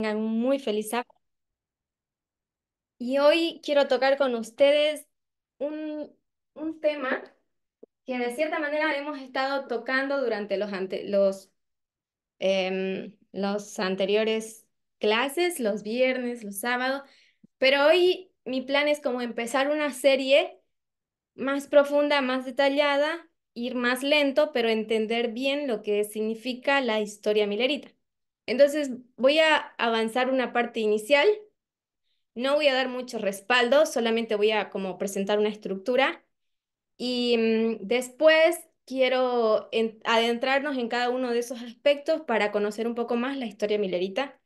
Tengan un muy feliz sábado. Y hoy quiero tocar con ustedes un, un tema que de cierta manera hemos estado tocando durante los anteriores clases, los viernes, los sábados, pero hoy mi plan es como empezar una serie más profunda, más detallada, ir más lento, pero entender bien lo que significa la historia milerita. Entonces voy a avanzar una parte inicial. No voy a dar mucho respaldo, solamente voy a como presentar una estructura y después quiero adentrarnos en cada uno de esos aspectos para conocer un poco más la historia milerita,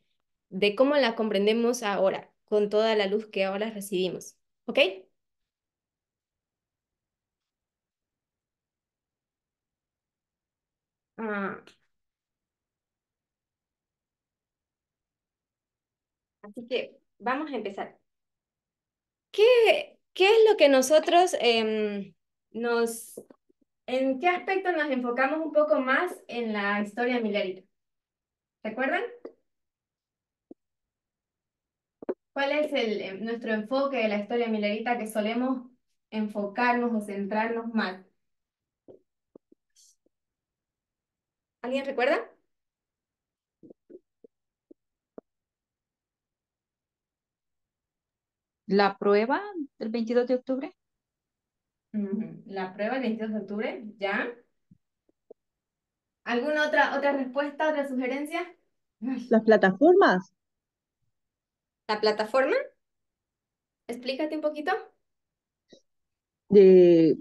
de cómo la comprendemos ahora, con toda la luz que ahora recibimos. ¿Ok? Ah, así que vamos a empezar. ¿Qué es lo que nosotros en qué aspecto nos enfocamos un poco más en la historia milerita? ¿Recuerdan? ¿Cuál es nuestro enfoque de la historia milerita que solemos enfocarnos o centrarnos más? ¿Alguien recuerda? La prueba del 22 de octubre, Ujú. La prueba el 22 de octubre, ¿ya? ¿Alguna otra respuesta, otra sugerencia? Ay. Las plataformas ¿La plataforma? Explícate un poquito. de,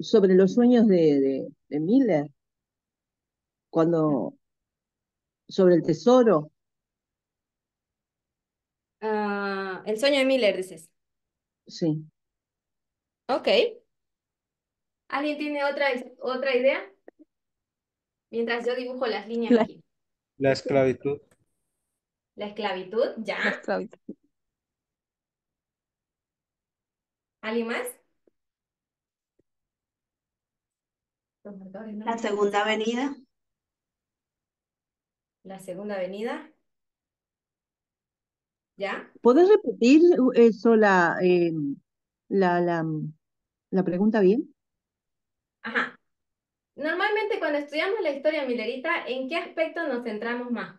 sobre los sueños de Miller, cuando, sobre el tesoro, Ah, el sueño de Miller, dices. sí. Ok. ¿Alguien tiene otra idea? Mientras yo dibujo las líneas la, aquí. La esclavitud. La esclavitud, la ¿ya? esclavitud. ¿Alguien más? Los marcadores no La me están segunda funcionando. avenida, La segunda avenida, ¿ya? ¿Podés repetir eso, la, la, la pregunta bien? Ajá. Normalmente cuando estudiamos la historia milerita, ¿en qué aspecto nos centramos más?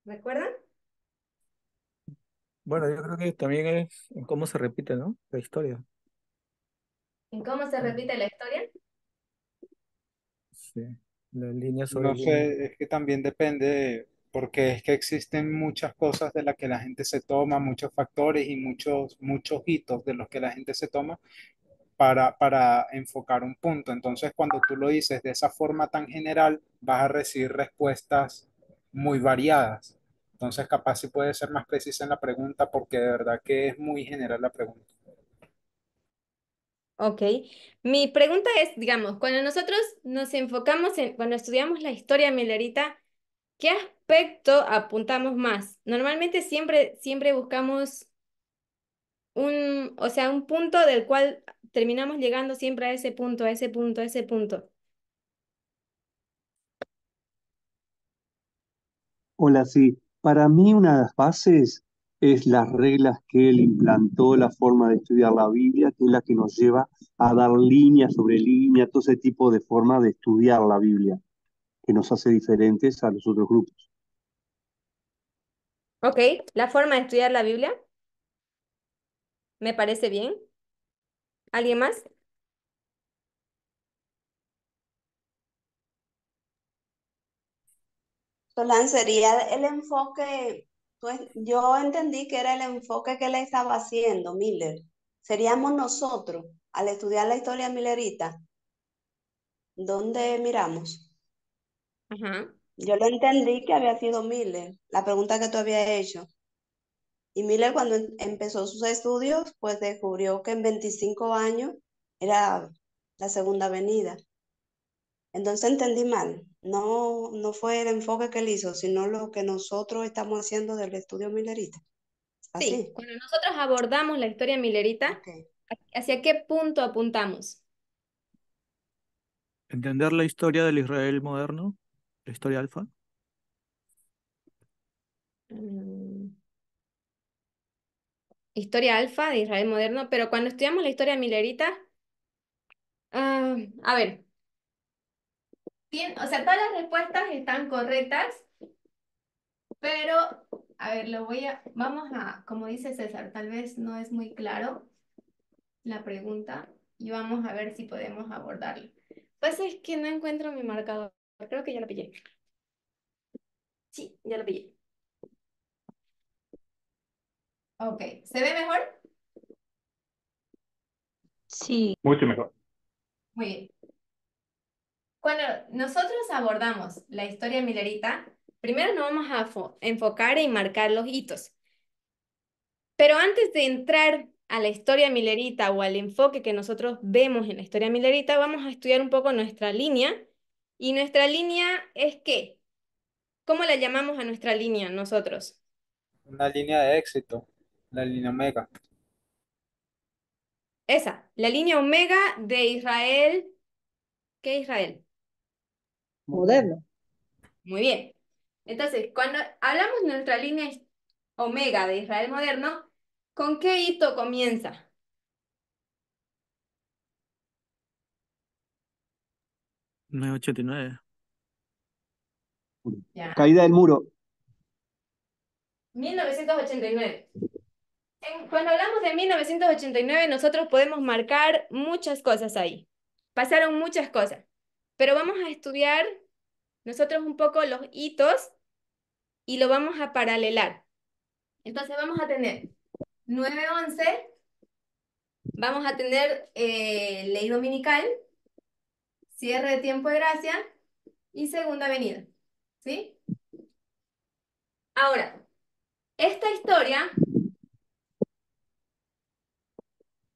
¿Recuerdan? Bueno, yo creo que también es en cómo se repite, ¿no? La historia. ¿En cómo se repite la historia? Sí, la línea sobre No línea. sé, es que también depende, porque es que existen muchas cosas de las que la gente se toma, muchos factores y muchos hitos de los que la gente se toma para enfocar un punto. Entonces, cuando tú lo dices de esa forma tan general, vas a recibir respuestas muy variadas. Entonces, capaz si puede ser más precisa en la pregunta, porque de verdad que es muy general la pregunta. Ok. Mi pregunta es, digamos, cuando nosotros nos enfocamos cuando estudiamos la historia milerita, ¿qué aspecto apuntamos más? Normalmente siempre buscamos o sea, un punto del cual terminamos llegando siempre a ese punto, a ese punto, a ese punto. Hola, sí. Para mí una de las bases es las reglas que él implantó, la forma de estudiar la Biblia, que es la que nos lleva a dar línea sobre línea, todo ese tipo de forma de estudiar la Biblia, que nos hace diferentes a los otros grupos. Ok, la forma de estudiar la Biblia, me parece bien. ¿Alguien más? Solán, sería el enfoque, pues yo entendí que era el enfoque que él estaba haciendo, Miller. Seríamos nosotros, al estudiar la historia millerita, ¿dónde miramos? Ajá. Yo lo entendí que había sido Miller, la pregunta que tú habías hecho. Y Miller cuando empezó sus estudios, pues descubrió que en 25 años era la segunda avenida. Entonces entendí mal. No, no fue el enfoque que él hizo, sino lo que nosotros estamos haciendo del estudio Millerita. Sí, Así. cuando nosotros abordamos la historia milerita, Ok. ¿hacia qué punto apuntamos? Entender la historia del Israel moderno, la historia alfa. Mm, Historia alfa de Israel moderno, pero cuando estudiamos la historia milerita, a ver, o sea, todas las respuestas están correctas, pero, a ver, vamos a, como dice César, tal vez no es muy claro la pregunta y vamos a ver si podemos abordarlo. Pues es que no encuentro mi marcador, creo que ya lo pillé. Sí, ya lo pillé. Ok, ¿se ve mejor? Sí, Mucho mejor. Muy bien. Cuando nosotros abordamos la historia milerita, primero nos vamos a enfocar en marcar los hitos. Pero antes de entrar a la historia milerita o al enfoque que nosotros vemos en la historia milerita, vamos a estudiar un poco nuestra línea. ¿Y nuestra línea es qué? ¿Cómo la llamamos a nuestra línea nosotros? Una línea de éxito, la línea Omega. Esa, la línea omega de Israel. ¿Qué Israel? Moderno. Muy bien. Entonces, cuando hablamos de nuestra línea omega de Israel moderno, ¿con qué hito comienza? 989. Ya. Caída del muro. 1989. Cuando hablamos de 1989, nosotros podemos marcar muchas cosas ahí. Pasaron muchas cosas, pero vamos a estudiar nosotros un poco los hitos y lo vamos a paralelar. Entonces vamos a tener 9/11, vamos a tener ley dominical, cierre de tiempo de gracia y segunda venida. ¿Sí? Ahora, esta historia,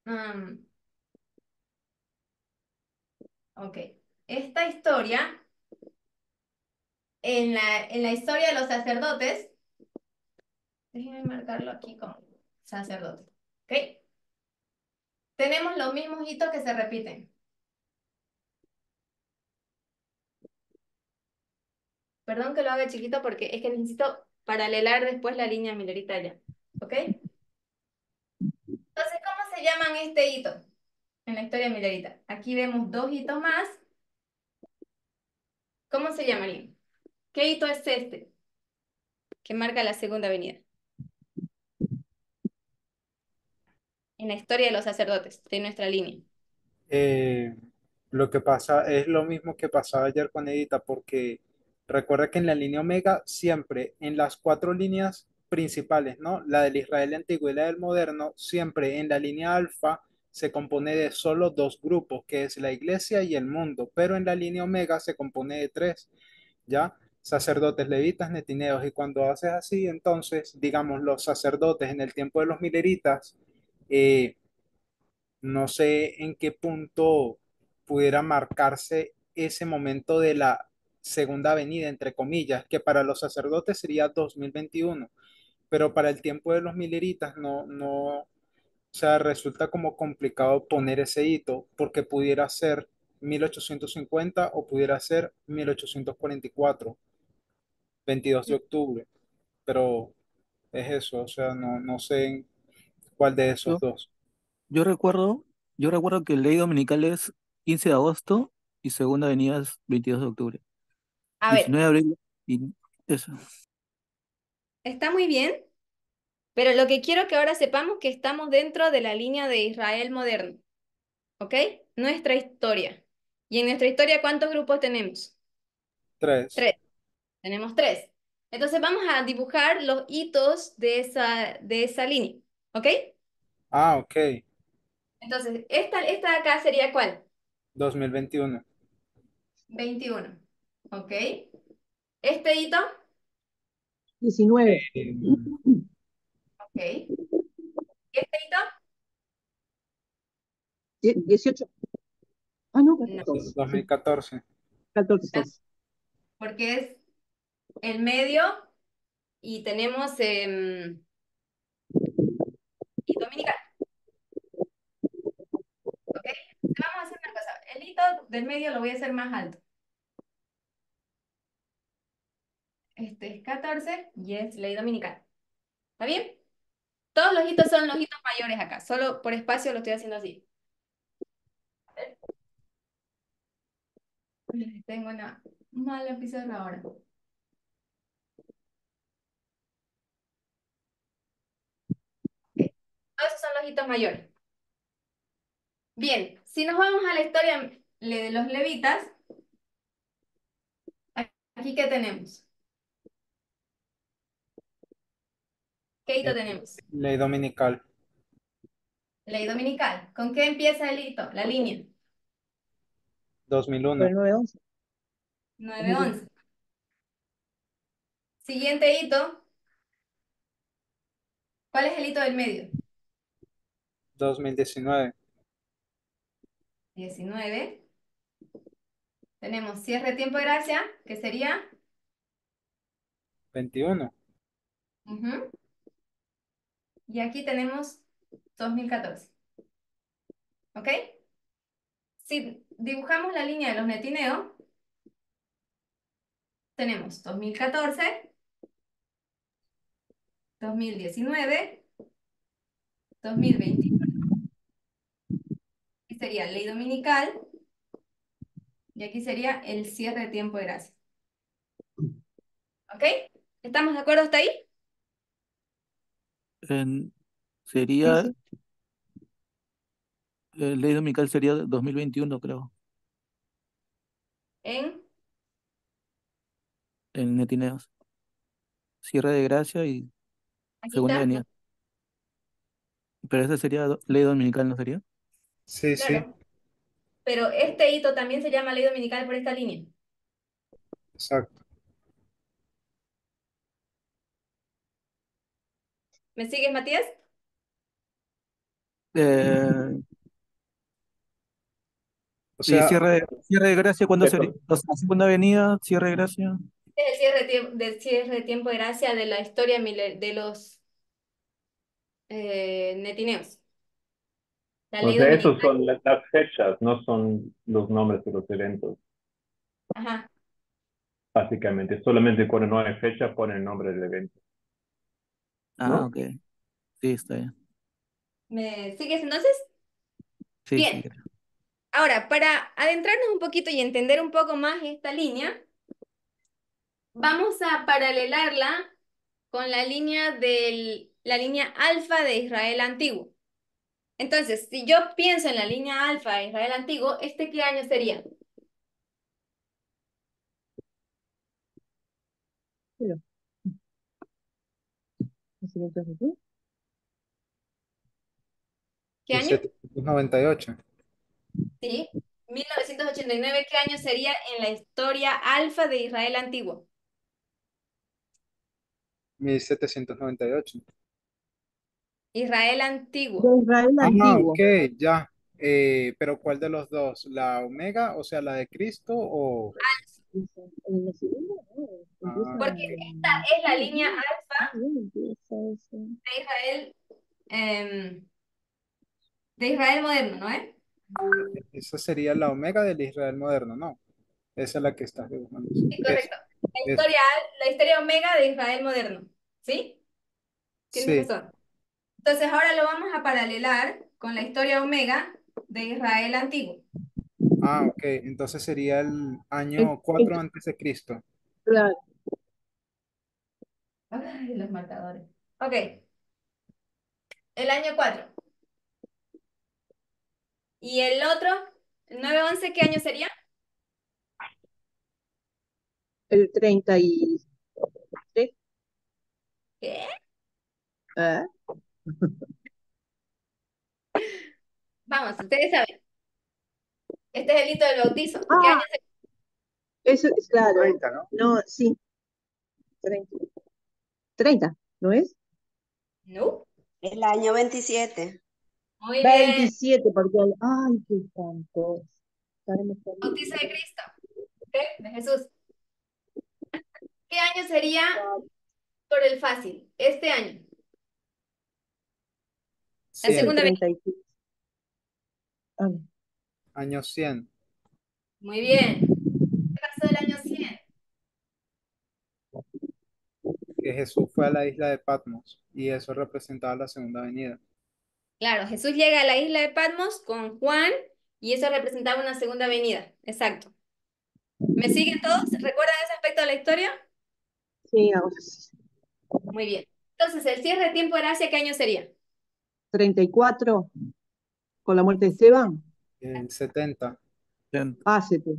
mm, ok, esta historia, en la historia de los sacerdotes, déjenme marcarlo aquí como sacerdote. ¿Ok? Tenemos los mismos hitos que se repiten. Perdón que lo haga chiquito porque es que necesito paralelar después la línea milerita ya. ¿Ok? Entonces, ¿cómo se llaman este hito en la historia milerita? Aquí vemos dos hitos más. ¿Cómo se llamarían? ¿Qué hito es este que marca la segunda venida en la historia de los sacerdotes de nuestra línea? Eh, lo que pasa es lo mismo que pasaba ayer con Edita, porque recuerda que en la línea Omega siempre, en las cuatro líneas principales, ¿no? La del Israel antiguo y la del moderno, siempre en la línea Alfa se compone de solo dos grupos, que es la iglesia y el mundo, pero en la línea Omega se compone de tres, ¿ya? Sacerdotes, levitas, netineos, y cuando haces así, entonces, digamos, los sacerdotes en el tiempo de los mileritas, eh, no sé en qué punto pudiera marcarse ese momento de la segunda venida, entre comillas, que para los sacerdotes sería 2021, pero para el tiempo de los mileritas o sea, resulta como complicado poner ese hito porque pudiera ser 1850 o pudiera ser 1844, 22 de octubre, pero es eso, o sea, no sé en cuál de esos Yo, dos. yo recuerdo, yo recuerdo que ley dominical es 15 de agosto y segunda avenida es 22 de octubre. A ver, 19 de abril y eso. está muy bien, pero lo que quiero que ahora sepamos que estamos dentro de la línea de Israel moderno. ¿Ok? Nuestra historia. Y en nuestra historia, ¿cuántos grupos tenemos? Tres. Tres. Tenemos tres. Entonces vamos a dibujar los hitos de esa línea. ¿Ok? Ah, ok. Entonces, esta de acá sería ¿cuál? 2021. 21. ¿Ok? Este hito, 19. Eh, ¿ok? Este hito, 18. Ah, no, no, 14. Sí, 2014. 14. porque es el medio y tenemos y dominical. ¿Ok? Vamos a hacer una cosa. El hito del medio lo voy a hacer más alto. Este es 14 y es ley dominical. ¿Está bien? Todos los hitos son los hitos mayores acá. Solo por espacio lo estoy haciendo así. Tengo una mala pizarra ahora. Ok. Todos esos son los hitos mayores. Bien, si nos vamos a la historia de los levitas, aquí ¿qué tenemos? ¿Qué hito Eh, tenemos? Ley dominical, Ley dominical. ¿Con qué empieza el hito? La línea. 2001, Fue el 9-11. 9-11. Siguiente hito. ¿Cuál es el hito del medio? 2019, 19. Tenemos cierre de tiempo de gracia, que sería 21, ujú. Y aquí tenemos 2014. ¿Ok? Si dibujamos la línea de los netineos, tenemos 2014, 2019, 2020, y sería ley dominical, y aquí sería el cierre de tiempo de gracia. ¿Ok? ¿Estamos de acuerdo hasta ahí? En- Sí, sería, sí. ley dominical sería 2021, creo, En, en Netineos. Cierre de gracia y aquí segunda está, venida. Pero esa sería ley dominical, ¿no sería? sí, sí, claro. Pero este hito también se llama ley dominical por esta línea. exacto. ¿Me sigues, Matías? Eh, O y sea, cierre de gracia, ¿cuándo sería? O sea, segunda venida, cierre de gracia. Este es el cierre cierre de tiempo de gracia de la historia de los netineos. La O ley sea, esos dominical. son las fechas, no son los nombres de los eventos, Ajá. básicamente. Solamente cuando no hay fecha ponen el nombre del evento, Ah, ¿no? ok. Sí, está bien. ¿Me sigues entonces? Sí, sí, Bien. creo. Ahora, para adentrarnos un poquito y entender un poco más esta línea, vamos a paralelarla con la línea alfa de Israel antiguo. Entonces, si yo pienso en la línea alfa de Israel antiguo, ¿este qué año sería? Pero, ¿nacimiento de Jesús? ¿Qué año? 1798, Sí. 1989, ¿qué año sería en la historia alfa de Israel antiguo? 1798. Israel De antiguo. Israel Ah, antiguo. ok, ya. Pero ¿cuál de los dos? ¿La Omega, o sea, la de Cristo o...? En la segunda, no, Ah, empieza Porque esta es la línea alfa empieza eso. de Israel, de Israel moderno, ¿no es? esa sería la Omega del Israel moderno, ¿no? Esa es la que estás dibujando. Sí, Esa, correcto. esa. La historia omega de Israel moderno. ¿Sí? Tienes Sí. razón. Entonces ahora lo vamos a paralelar con la historia omega de Israel antiguo. Ah, ok. Entonces sería el En- año en- 4 antes de Cristo. claro, Ay, los marcadores. Ok, el año 4. ¿Y el otro? ¿El 9-11 qué año sería? el 33. ¿Qué? ¿Ah? Vamos, ustedes saben. Este es el hito del bautizo. ¿Qué año Ah, sería? eso es claro. 30, ¿no? No, sí, 30. 30, ¿no es? No. El año 27. Muy bien. 27, porque ay, qué tanto. Estaremos Bautizo de perdidos. Cristo. ¿Ok? De Jesús. ¿Qué año sería por el fácil? Este año. La 100, segunda venida. 33. Ah, no. año 100. Muy bien. ¿Qué pasó el año 100? Que Jesús fue a la isla de Patmos y eso representaba la segunda venida. Claro, Jesús llega a la isla de Patmos con Juan y eso representaba una segunda venida. Exacto. ¿Me siguen todos? ¿Recuerdan ese aspecto de la historia? Sí, ahora sí. Muy bien. Entonces, el cierre de tiempo de gracia, ¿qué año sería? 34 con la muerte de Esteban. El 70, Ah, 70.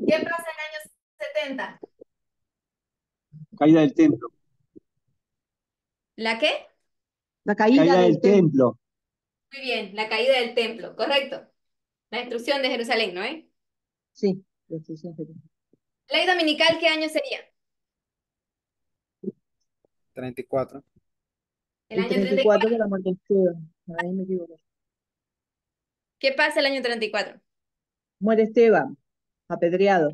¿Qué pasa en el año 70? Caída del templo. ¿La qué? La caída Caída del del templo. templo. Muy bien, la caída del templo, correcto. La destrucción de Jerusalén, ¿no? Sí, destrucción de templo. Ley dominical, ¿qué año sería? 34. El El año 34 34. con la muerte de Esteban. Ahí me equivoco. ¿Qué pasa el año 34? Muere Esteban, apedreado.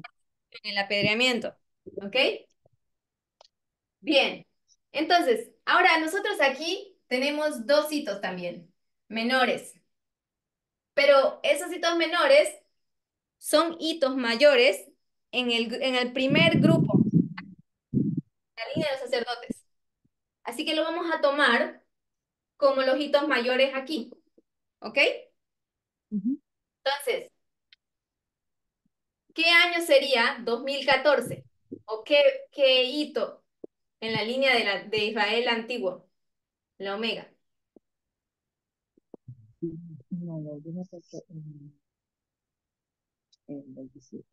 En el apedreamiento. ¿Ok? Bien. Entonces, ahora nosotros aquí tenemos dos hitos también, menores. Pero esos hitos menores son hitos mayores en el primer grupo, la línea de los sacerdotes. Así que lo vamos a tomar como los hitos mayores aquí. ¿Ok? Ujú. Entonces, ¿qué año sería 2014? ¿O qué hito en la línea de Israel antiguo? La omega. No, yo no sé en 27.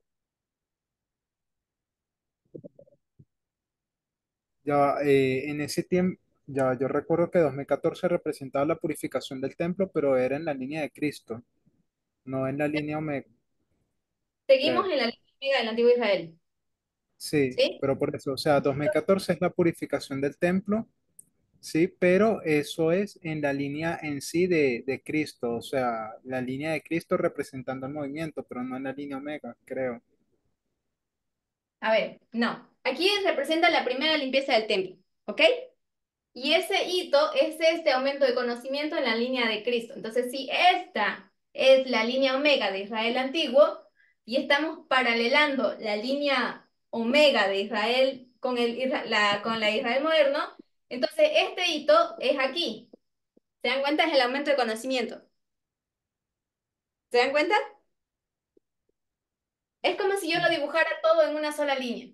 Ya, en ese tiempo, ya yo recuerdo que 2014 representaba la purificación del templo, pero era en la línea de Cristo, no en la línea Omega, Seguimos creo. en la línea omega del antiguo Israel. Sí, ¿Sí? pero por eso, o sea, 2014 es la purificación del templo, sí, pero eso es en la línea en sí de Cristo, o sea, la línea de Cristo representando el movimiento, pero no en la línea Omega, creo. A ver, no. Aquí representa la primera limpieza del templo. ¿Ok? Y ese hito es este aumento de conocimiento en la línea de Cristo. Entonces, si esta es la línea omega de Israel antiguo y estamos paralelando la línea omega de Israel con, con la Israel moderno, entonces este hito es aquí. ¿Se dan cuenta? Es el aumento de conocimiento. ¿Se dan cuenta? Es como si yo lo dibujara todo en una sola línea.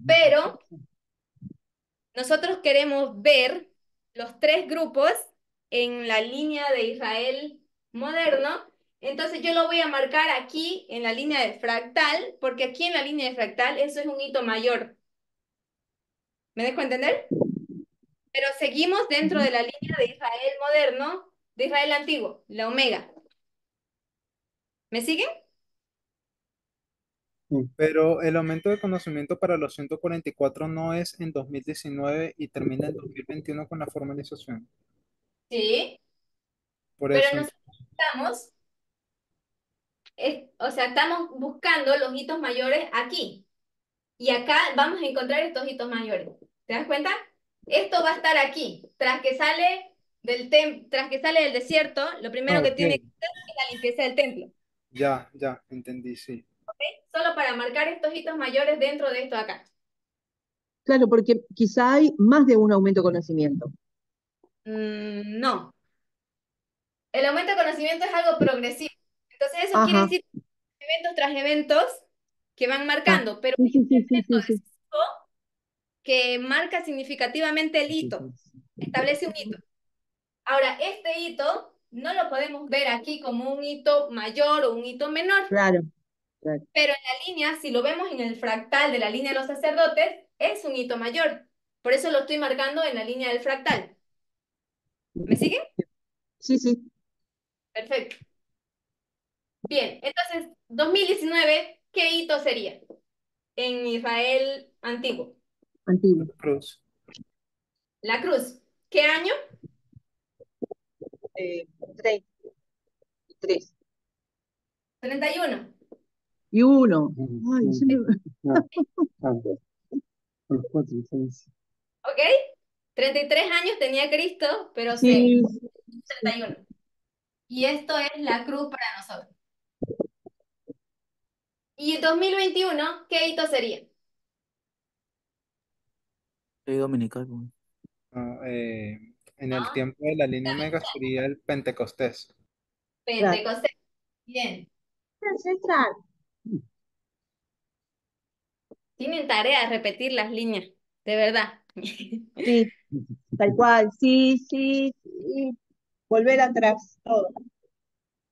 Pero nosotros queremos ver los tres grupos en la línea de Israel moderno. Entonces yo lo voy a marcar aquí en la línea de fractal, porque aquí en la línea de fractal eso es un hito mayor. ¿Me dejo entender? Pero seguimos dentro de la línea de Israel moderno, de Israel antiguo, la omega. ¿Me siguen? Pero el aumento de conocimiento para los 144 no es en 2019 y termina en 2021 con la formalización. Sí, Por pero eso, nosotros estamos, o sea, estamos buscando los hitos mayores aquí. Y acá vamos a encontrar estos hitos mayores. ¿Te das cuenta? Esto va a estar aquí. Tras que sale del desierto, lo primero que ok, tiene que hacer es la limpieza del templo. ya, entendí, sí. ¿Ok? Solo para marcar estos hitos mayores dentro de esto acá. Claro, porque quizá hay más de un aumento de conocimiento. No. El aumento de conocimiento es algo progresivo. Entonces eso quiere Ajá. decir eventos tras eventos que van Ah, marcando, pero sí, hay sí, un sí, sí, evento sí, sí. decisivo que marca significativamente el hito. Establece un hito. Ahora, este hito no lo podemos ver aquí como un hito mayor o un hito menor, Claro, claro. pero en la línea, si lo vemos en el fractal de la línea de los sacerdotes, es un hito mayor. Por eso lo estoy marcando en la línea del fractal. ¿Me siguen? Sí, sí, Perfecto. Bien, entonces, 2019, ¿qué hito sería en Israel antiguo? antiguo. Cruz. La cruz. ¿Qué año? 33. 31. Y uno. Mm, Ay, mm. siempre... Ah, ah, por los cuatro, seis. ¿Ok? 33 años tenía Cristo, pero Sí, 31. Y esto es la cruz para nosotros. Y 2021, ¿qué hito sería? Ley dominical. Pues. No, en el ¿No? tiempo de la línea Omega sería el Pentecostés. Claro. Pentecostés. Bien. Central. Tienen tarea de repetir las líneas, de verdad. Sí, tal cual, sí, sí, sí. Volver atrás, todo.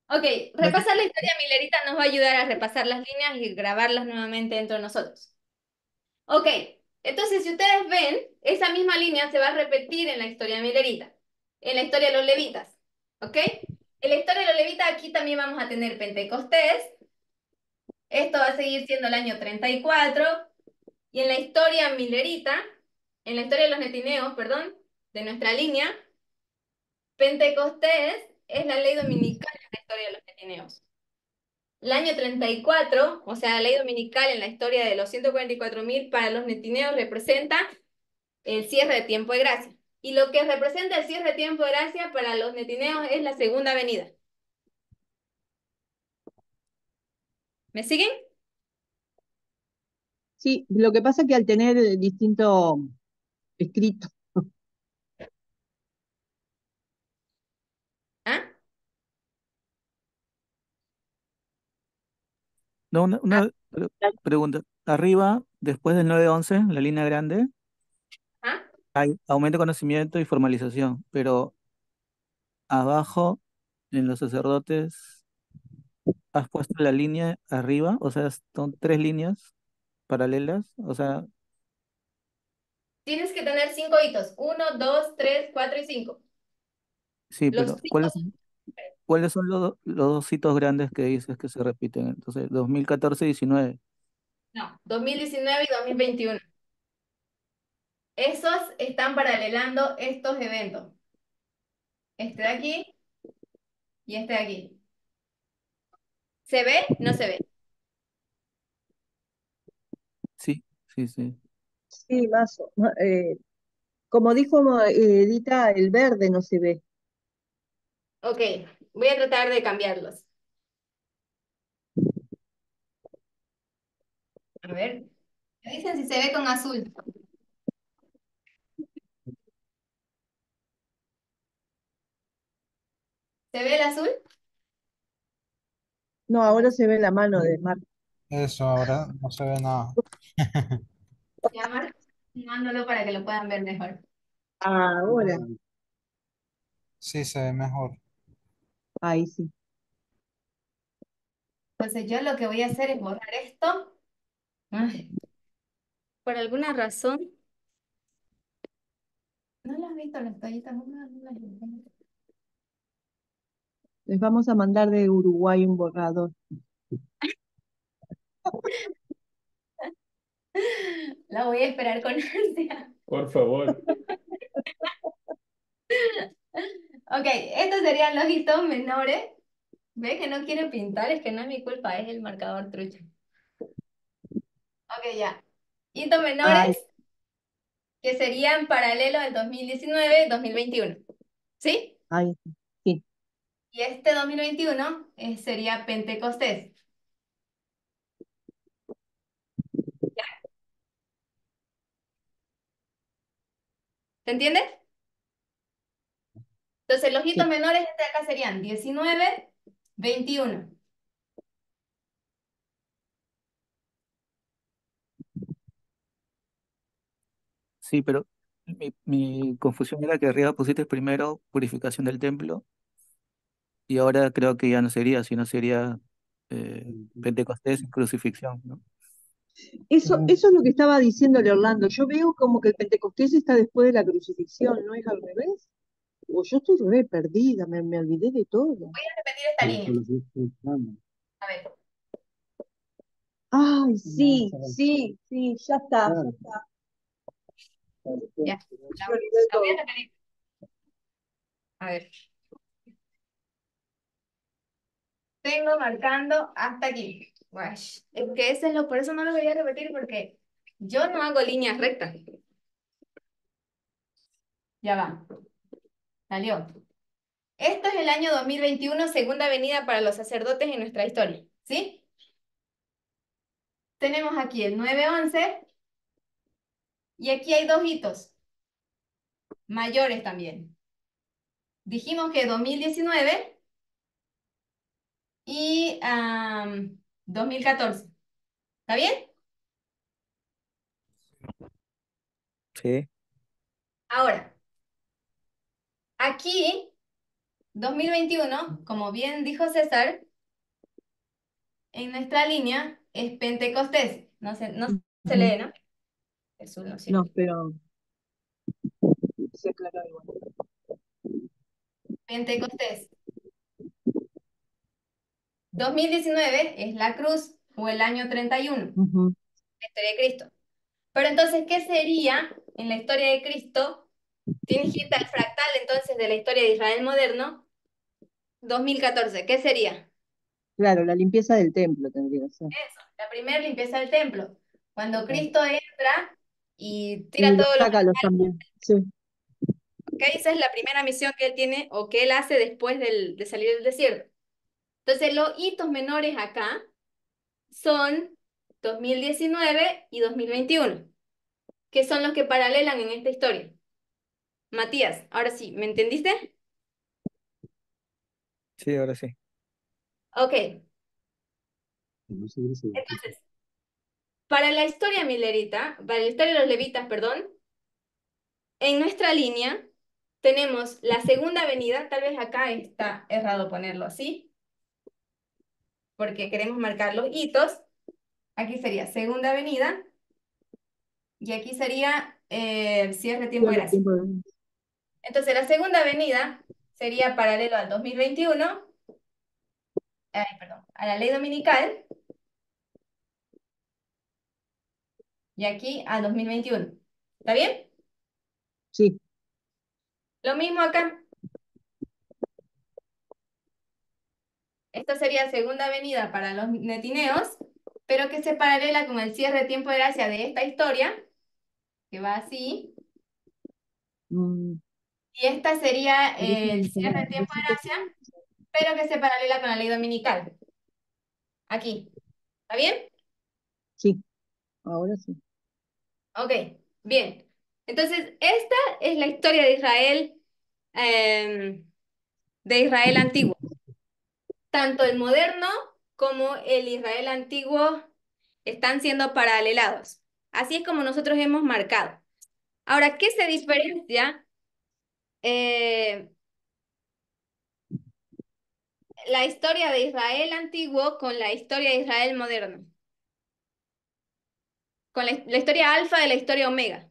Ok, Bueno, repasar la historia milerita nos va a ayudar a repasar las líneas y grabarlas nuevamente dentro de nosotros. Ok, entonces si ustedes ven, esa misma línea se va a repetir en la historia milerita, en la historia de los levitas. ¿Ok? En la historia de los levitas aquí también vamos a tener Pentecostés. Esto va a seguir siendo el año 34. Y en la historia milerita, en la historia de los netineos, perdón, de nuestra línea, Pentecostés es la ley dominical en la historia de los netineos. El año 34, o sea, la ley dominical en la historia de los 144.000 para los netineos representa el cierre de tiempo de gracia. Y lo que representa el cierre de tiempo de gracia para los netineos es la segunda venida. ¿Me siguen? Sí, lo que pasa es que al tener distinto escrito, ¿Ah? no, ¿Ah? pregunta. Arriba, después del 9-11, la línea grande, ¿Ah? hay aumento de conocimiento y formalización, pero abajo, en los sacerdotes, has puesto la línea arriba, o sea, son tres líneas paralelas, o sea, Tienes que tener 5 hitos. 1, 2, 3, 4 y 5. sí, Los pero hitos, ¿cuáles son los dos hitos grandes que dices que se repiten? Entonces, 2014 y 19. no, 2019 y 2021. Esos están paralelando estos eventos. Este de aquí y este de aquí. ¿Se ve? No se ve. Sí, sí, sí. sí, más, como dijo Edita, el verde no se ve. Ok, voy a tratar de cambiarlos. A ver, me dicen si se ve con azul. ¿Se ve el azul? No, ahora se ve la mano de Marta. Eso, ahora no se ve nada. Ya, Marco, mándalo para que lo puedan ver mejor. Ahora, Sí, se ve mejor. ahí sí. Entonces yo lo que voy a hacer es borrar esto. Ay, por alguna razón. ¿No lo has visto las toallitas? No las he visto. Les vamos a mandar de Uruguay un borrador. La voy a esperar con ansia. Por favor. Ok, estos serían los hitos menores. ¿Ve que no quiere pintar? Es que no es mi culpa, es el marcador trucho. Ok, ya. Hitos Ay, menores que serían paralelos al 2019-2021. ¿Sí? ay, sí, Y este 2021 sería Pentecostés. ¿Se entiende? Entonces los hitos sí. menores de acá serían 19-21. Sí, pero mi confusión era que arriba pusiste primero purificación del templo y ahora creo que ya no sería, sino sería Pentecostés y crucifixión, ¿no? Eso es lo que estaba diciéndole Orlando. Yo veo como que el Pentecostés está después de la crucifixión, ¿no es al revés? O yo estoy re perdida, me olvidé de todo. Voy a repetir esta línea. A ver, Ay, sí, sí, sí, ya está, ya está. ya. Me olvidé de La voy a todo. repetir. A ver. Tengo marcando hasta aquí. Guash. Es que ese es lo, por eso no lo voy a repetir porque yo no hago líneas rectas. Ya va. Salió. Esto es el año 2021, segunda venida para los sacerdotes en nuestra historia. ¿Sí? tenemos aquí el 9-11 y aquí hay dos hitos mayores también. Dijimos que 2019 y 2014. ¿Está bien? Sí. Ahora, aquí, 2021, como bien dijo César, en nuestra línea es Pentecostés. No se Ujú. lee, ¿no? Jesús no No, sirve. pero se aclaró igual. Pentecostés. 2019 es la cruz o el año 31, Ujú. la historia de Cristo. Pero entonces, ¿qué sería en la historia de Cristo? Tienes que irte al fractal entonces de la historia de Israel moderno, 2014. ¿Qué sería? Claro, la limpieza del templo tendría que ser. Eso, la primera limpieza del templo. Cuando Claro. Cristo entra y tira Y los todos los sácalos también. Sí. ¿ok? Esa es la primera misión que él tiene o que él hace después de salir del desierto. Entonces, los hitos menores acá son 2019 y 2021, que son los que paralelan en esta historia. Matías, ahora sí, ¿me entendiste? Sí, ahora sí. Ok, No sé qué se ve. entonces, para la historia milerita, para la historia de los levitas, perdón, en nuestra línea tenemos la segunda venida, tal vez acá está errado ponerlo así, porque queremos marcar los hitos. Aquí sería segunda venida y aquí sería cierre tiempo de Todo el gracia. tiempo de- Entonces, la segunda venida sería paralelo al 2021, perdón, a la ley dominical, y aquí a 2021. ¿Está bien? Sí. Lo mismo acá. Esta sería segunda venida para los netineos, pero que se paralela con el cierre de tiempo de gracia de esta historia, que va así. Mm, Y esta sería por eso el me cierre de sale tiempo de besito gracia, pero que se paralela con la ley dominical. Aquí. ¿Está bien? Sí, ahora sí. Ok, bien. Entonces, esta es la historia de Israel antiguo. Tanto el moderno como el Israel antiguo están siendo paralelados. Así es como nosotros hemos marcado. Ahora, ¿qué se diferencia eh, la historia de Israel antiguo con la historia de Israel moderno? Con la historia alfa de la historia omega.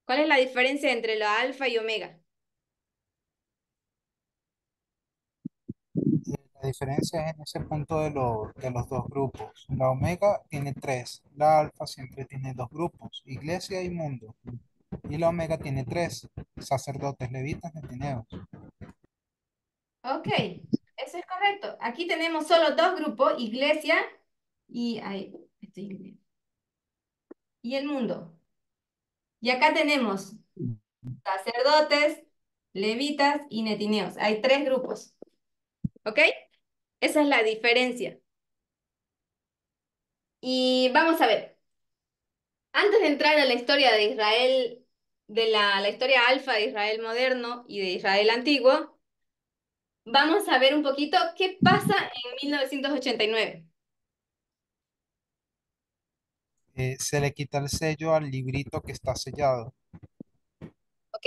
¿Cuál es la diferencia entre la alfa y omega? La diferencia es en ese punto de los dos grupos. La omega tiene tres, la alfa siempre tiene dos grupos, iglesia y mundo. Y la omega tiene tres, sacerdotes, levitas, netineos. Ok, eso es correcto. Aquí tenemos solo dos grupos, iglesia y, y el mundo. Y acá tenemos sacerdotes, levitas y netineos. Hay tres grupos. ¿Ok? Esa es la diferencia. Y vamos a ver. Antes de entrar a la historia de Israel, de la historia alfa de Israel moderno y de Israel antiguo, vamos a ver un poquito qué pasa en 1989. Se le quita el sello al librito que está sellado. Ok,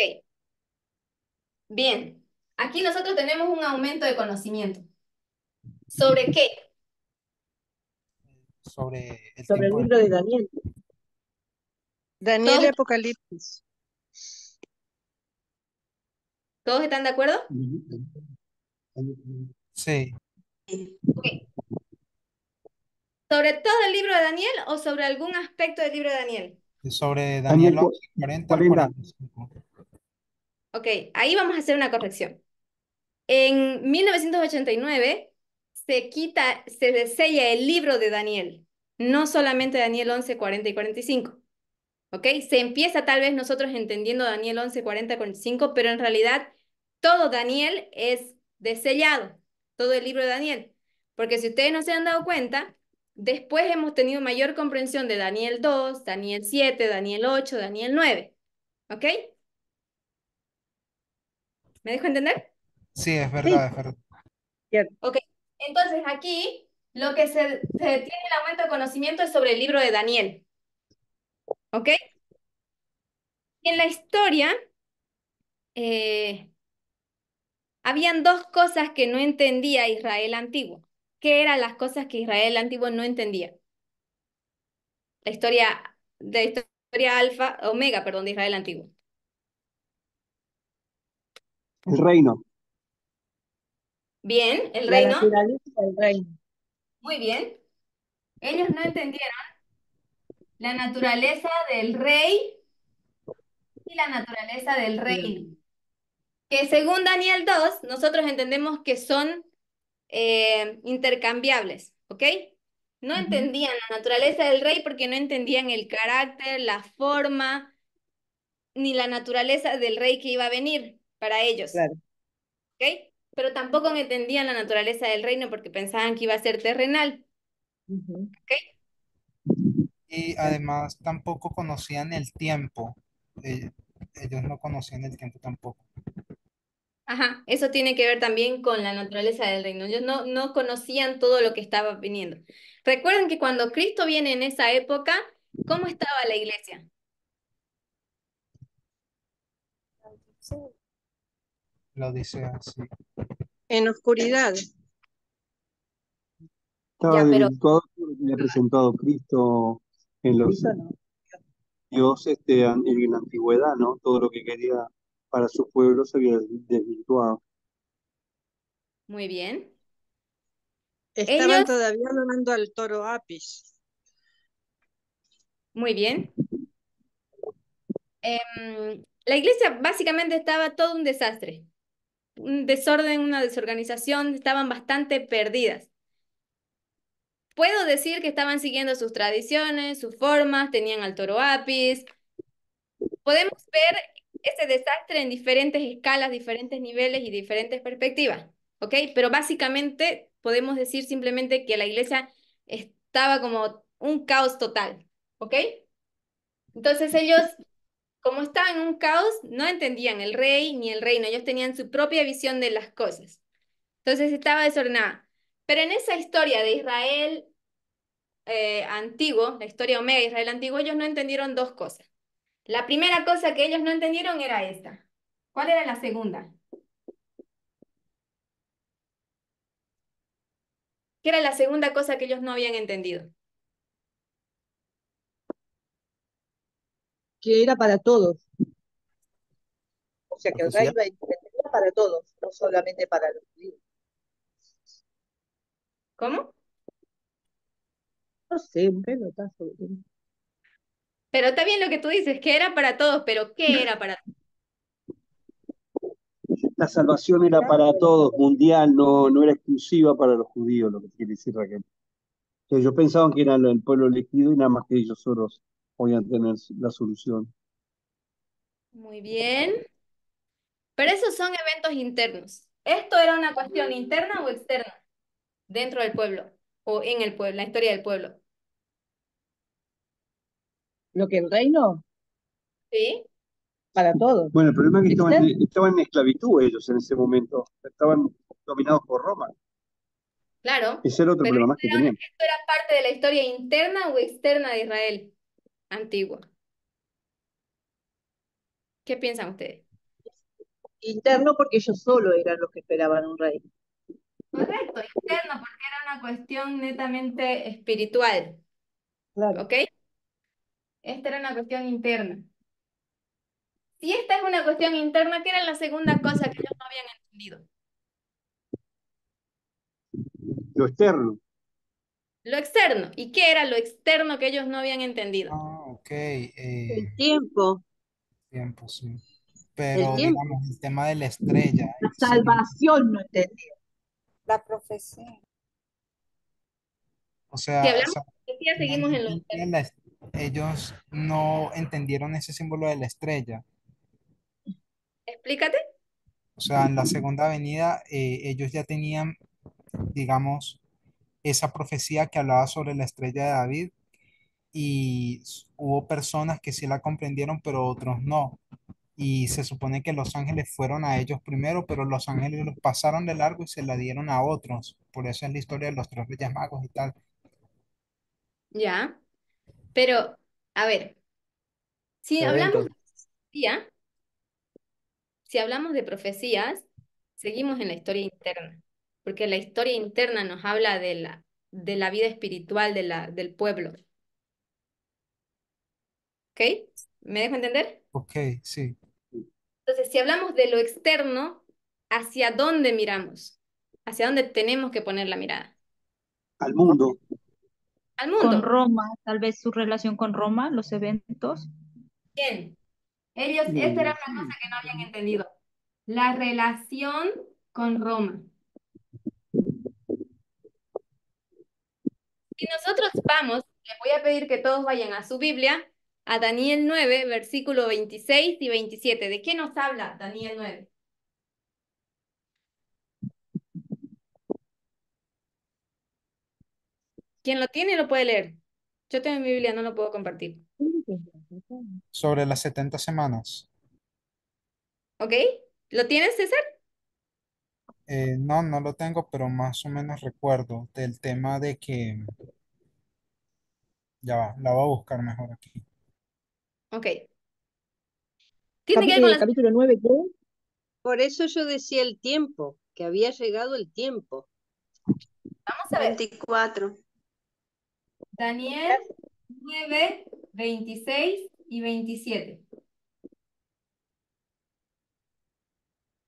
bien. Aquí nosotros tenemos un aumento de conocimiento. ¿Sobre qué? Sobre el Sobre el tiempo de... libro de Daniel. Daniel y ¿Todos, Apocalipsis. todos están de acuerdo? Sí, Ok. ¿Sobre todo el libro de Daniel o sobre algún aspecto del libro de Daniel? sobre Daniel Daniel 11, 40 al 40. 45. Ok, ahí vamos a hacer una corrección. En 1989 se desella el libro de Daniel, no solamente Daniel 11, 40 y 45. ¿Ok? Se empieza tal vez nosotros entendiendo Daniel 11, 40, 45, pero en realidad todo Daniel es desellado, todo el libro de Daniel. Porque si ustedes no se han dado cuenta, Después hemos tenido mayor comprensión de Daniel 2, Daniel 7, Daniel 8, Daniel 9. ¿Ok? ¿Me dejo entender? Sí, es Sí, verdad, es verdad. cierto. Ok. Entonces aquí lo que se tiene el aumento de conocimiento es sobre el libro de Daniel. ¿Ok? Y en la historia habían dos cosas que no entendía Israel antiguo. ¿Qué eran las cosas que Israel antiguo no entendía? La historia alfa, omega, perdón, de Israel antiguo. El reino. Bien, el La reino. naturaleza del reino. Muy bien. Ellos no entendieron la naturaleza del rey y la naturaleza del reino. Que según Daniel 2 nosotros entendemos que son intercambiables, ¿ok? No Ujú, entendían la naturaleza del rey porque no entendían el carácter, la forma, ni la naturaleza del rey que iba a venir para ellos, claro. ¿ok? Pero tampoco entendían la naturaleza del reino porque pensaban que iba a ser terrenal, Ujú, ¿ok? Y además tampoco conocían el tiempo. Eh, Ellos no conocían el tiempo tampoco. Ajá, eso tiene que ver también con la naturaleza del reino. Ellos no conocían todo lo que estaba viniendo. Recuerden que cuando Cristo viene en esa época, ¿cómo estaba la iglesia? Lo dice así. en oscuridad. Estaba Ya, pero, desvirtuado todo lo que había presentado Cristo en los Eso no. Dios en la antigüedad, ¿no? Todo lo que quería para su pueblo se había desvirtuado. muy bien. Estaban Ellos, todavía adorando al toro Apis. muy bien. La iglesia básicamente estaba todo un desastre, un desorden, una desorganización, estaban bastante perdidas. Puedo decir que estaban siguiendo sus tradiciones, sus formas, tenían al toro Apis. Podemos ver ese desastre en diferentes escalas, diferentes niveles y diferentes perspectivas, ¿ok? Pero básicamente podemos decir simplemente que la iglesia estaba como un caos total, ¿ok? Entonces ellos, como estaban en un caos, no entendían el rey ni el reino, ellos tenían su propia visión de las cosas. Entonces estaba desordenada. Pero en esa historia de Israel antiguo, la historia Omega de Israel antiguo, ellos no entendieron dos cosas. La primera cosa que ellos no entendieron era esta. ¿Cuál era la segunda? ¿Qué era la segunda cosa que ellos no habían entendido? Que era para todos. O sea, que el Profecía. reino era para todos, no solamente para los judíos. ¿Cómo? No sé, un pelotazo. Pero está bien lo que tú dices, que era para todos, pero ¿qué era para todos? La salvación era para todos, mundial, no era exclusiva para los judíos, lo que quiere decir Raquel. Entonces, yo pensaba que era el pueblo elegido y nada más que ellos solos podían tener la solución. Muy bien. Pero esos son eventos internos. ¿Esto era una cuestión interna o externa dentro del pueblo o en el pueblo, la historia del pueblo? Lo que el reino, ¿Sí? para todos. Bueno, el problema es que Externo, estaban en esclavitud ellos en ese momento, estaban dominados por Roma. Claro. Ese era otro Pero problema más que tenían. ¿esto era parte de la historia interna o externa de Israel antigua? ¿Qué piensan ustedes? interno porque ellos solo eran los que esperaban un rey. Correcto, interno, porque era una cuestión netamente espiritual, Claro. ¿ok? Esta era una cuestión interna. Si esta es una cuestión interna, ¿qué era la segunda cosa que ellos no habían entendido? Lo externo, Lo externo. ¿Y qué era lo externo que ellos no habían entendido? Ah, ok. Tiempo, sí. El Pero tiempo, digamos, el tema de la estrella, la sí. salvación no entendía. La profecía. Si O hablamos sea, de profecía, seguimos en lo finalmente externo. ellos no entendieron ese símbolo de la estrella. Explícate. O sea, en la segunda venida ellos ya tenían, digamos, esa profecía que hablaba sobre la estrella de David y hubo personas que sí la comprendieron, pero otros no. Y se supone que los ángeles fueron a ellos primero, pero los ángeles los pasaron de largo y se la dieron a otros. Por eso es la historia de los tres reyes magos y tal. Ya, pero, a ver, si hablamos Eventos. de profecía, si hablamos de profecías, seguimos en la historia interna, porque la historia interna nos habla de la vida espiritual del pueblo, ¿ok? ¿Me dejo entender? Ok, sí. Entonces, si hablamos de lo externo, ¿hacia dónde miramos? ¿Hacia dónde tenemos que poner la mirada? Al mundo. Al Con mundo. Roma, tal vez su relación con Roma, los eventos. Bien. Ellos, esta era una cosa que no habían entendido. La relación con Roma. Si nosotros vamos, les voy a pedir que todos vayan a su Biblia, a Daniel 9, versículo 26 y 27. ¿De qué nos habla Daniel 9? Quien lo tiene lo puede leer. Yo tengo mi Biblia, no lo puedo compartir. Sobre las 70 semanas. ¿Ok? ¿Lo tienes, César? No, no lo tengo, pero más o menos recuerdo del tema de que, ya va, la voy a buscar mejor aquí. Ok. Tiene que ver con las... Capítulo 9, ¿qué? Por eso yo decía el tiempo, que había llegado el tiempo. Vamos a ver. 24. Daniel 9, 26 y 27.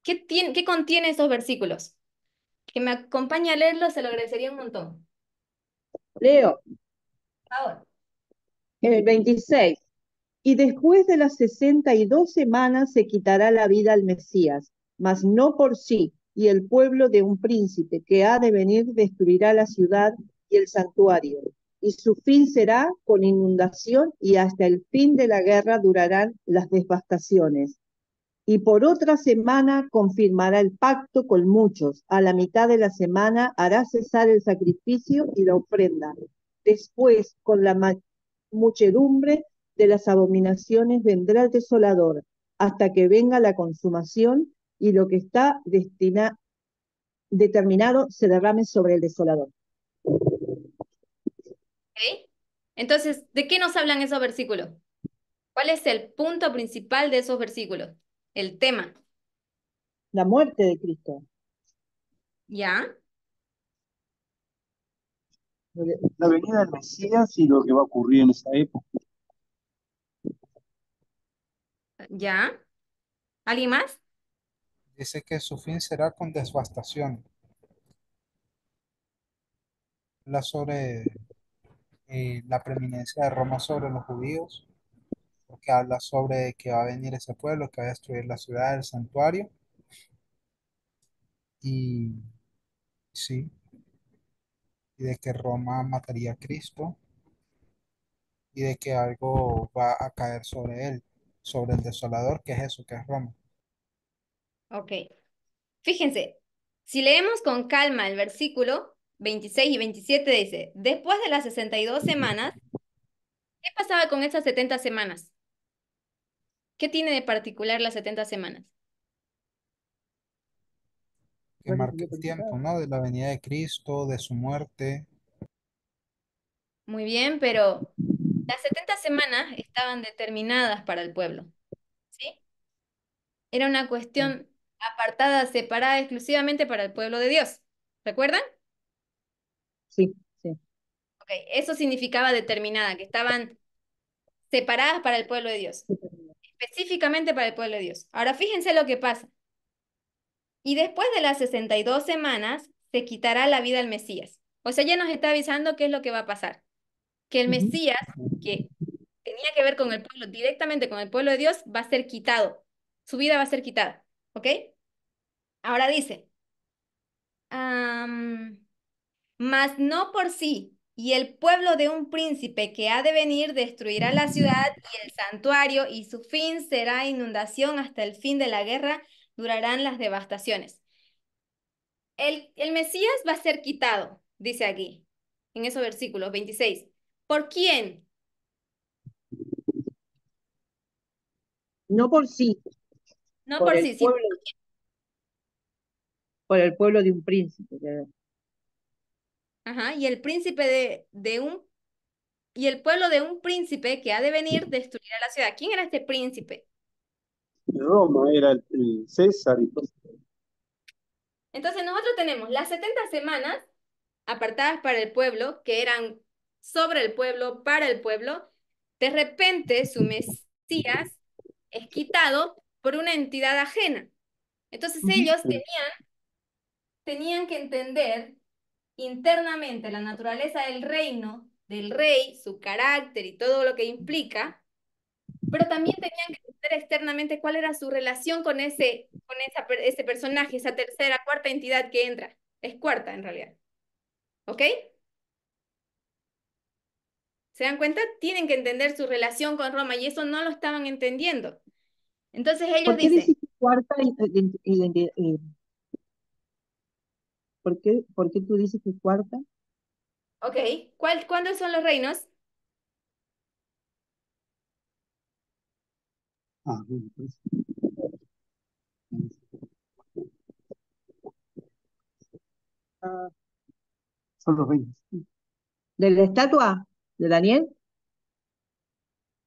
¿Qué contiene esos versículos? Que me acompañe a leerlos, se lo agradecería un montón. Leo, Por favor. en el 26. Y después de las 62 semanas se quitará la vida al Mesías, mas no por sí, y el pueblo de un príncipe que ha de venir destruirá la ciudad y el santuario, y su fin será con inundación y hasta el fin de la guerra durarán las devastaciones. Y por otra semana confirmará el pacto con muchos. A la mitad de la semana hará cesar el sacrificio y la ofrenda. Después, con la muchedumbre de las abominaciones, vendrá el desolador, hasta que venga la consumación y lo que está determinado se derrame sobre el desolador. ¿Ok? Entonces, ¿de qué nos hablan esos versículos? ¿Cuál es el punto principal de esos versículos? El tema. La muerte de Cristo. ¿Ya? La venida del Mesías y lo que va a ocurrir en esa época. ¿Ya? ¿Alguien más? Dice que su fin será con devastación. Habla sobre la preeminencia de Roma sobre los judíos, porque habla sobre que va a venir ese pueblo, que va a destruir la ciudad, el santuario, y sí, y de que Roma mataría a Cristo, y de que algo va a caer sobre él, sobre el desolador, que es eso, que es Roma. Ok. Fíjense, si leemos con calma el versículo 26 y 27 dice, después de las 62 semanas, ¿qué pasaba con esas 70 semanas? ¿Qué tiene de particular las 70 semanas? Que marca el tiempo, ¿no? De la venida de Cristo, de su muerte. Muy bien, pero las 70 semanas estaban determinadas para el pueblo, ¿sí? Era una cuestión apartada, separada exclusivamente para el pueblo de Dios. ¿Recuerdan? Sí, sí. Ok, eso significaba determinada, que estaban separadas para el pueblo de Dios, específicamente para el pueblo de Dios. Ahora fíjense lo que pasa. Y después de las 62 semanas se quitará la vida al Mesías. O sea, ya nos está avisando qué es lo que va a pasar. Que el Ujú. Mesías, que tenía que ver con el pueblo, directamente con el pueblo de Dios, va a ser quitado. Su vida va a ser quitada. ¿Ok? Ahora dice, mas no por sí, y el pueblo de un príncipe que ha de venir destruirá la ciudad y el santuario, y su fin será inundación hasta el fin de la guerra, durarán las devastaciones. El Mesías va a ser quitado, dice aquí, en esos versículos 26. ¿Por quién? No por sí, No por por el sí, sí. pueblo, por el pueblo de un príncipe. Ajá, y el príncipe y el pueblo de un príncipe que ha de venir destruirá la ciudad. ¿Quién era este príncipe? Roma era el César y todo. Entonces nosotros tenemos las 70 semanas apartadas para el pueblo, que eran sobre el pueblo, para el pueblo. De repente su Mesías es quitado por una entidad ajena. Entonces ellos tenían que entender internamente la naturaleza del reino, del rey, su carácter y todo lo que implica, pero también tenían que entender externamente cuál era su relación con ese personaje, esa tercera, cuarta entidad que entra. Es cuarta en realidad. ¿Ok? ¿Se dan cuenta? Tienen que entender su relación con Roma y eso no lo estaban entendiendo. Entonces ellos ¿Por qué dicen, decís cuarta identidad? ¿Por qué tú dices que cuarta? ok, ¿cuántos son los reinos? Ah, bueno, pues, Ah, son los reinos. ¿de la estatua de Daniel?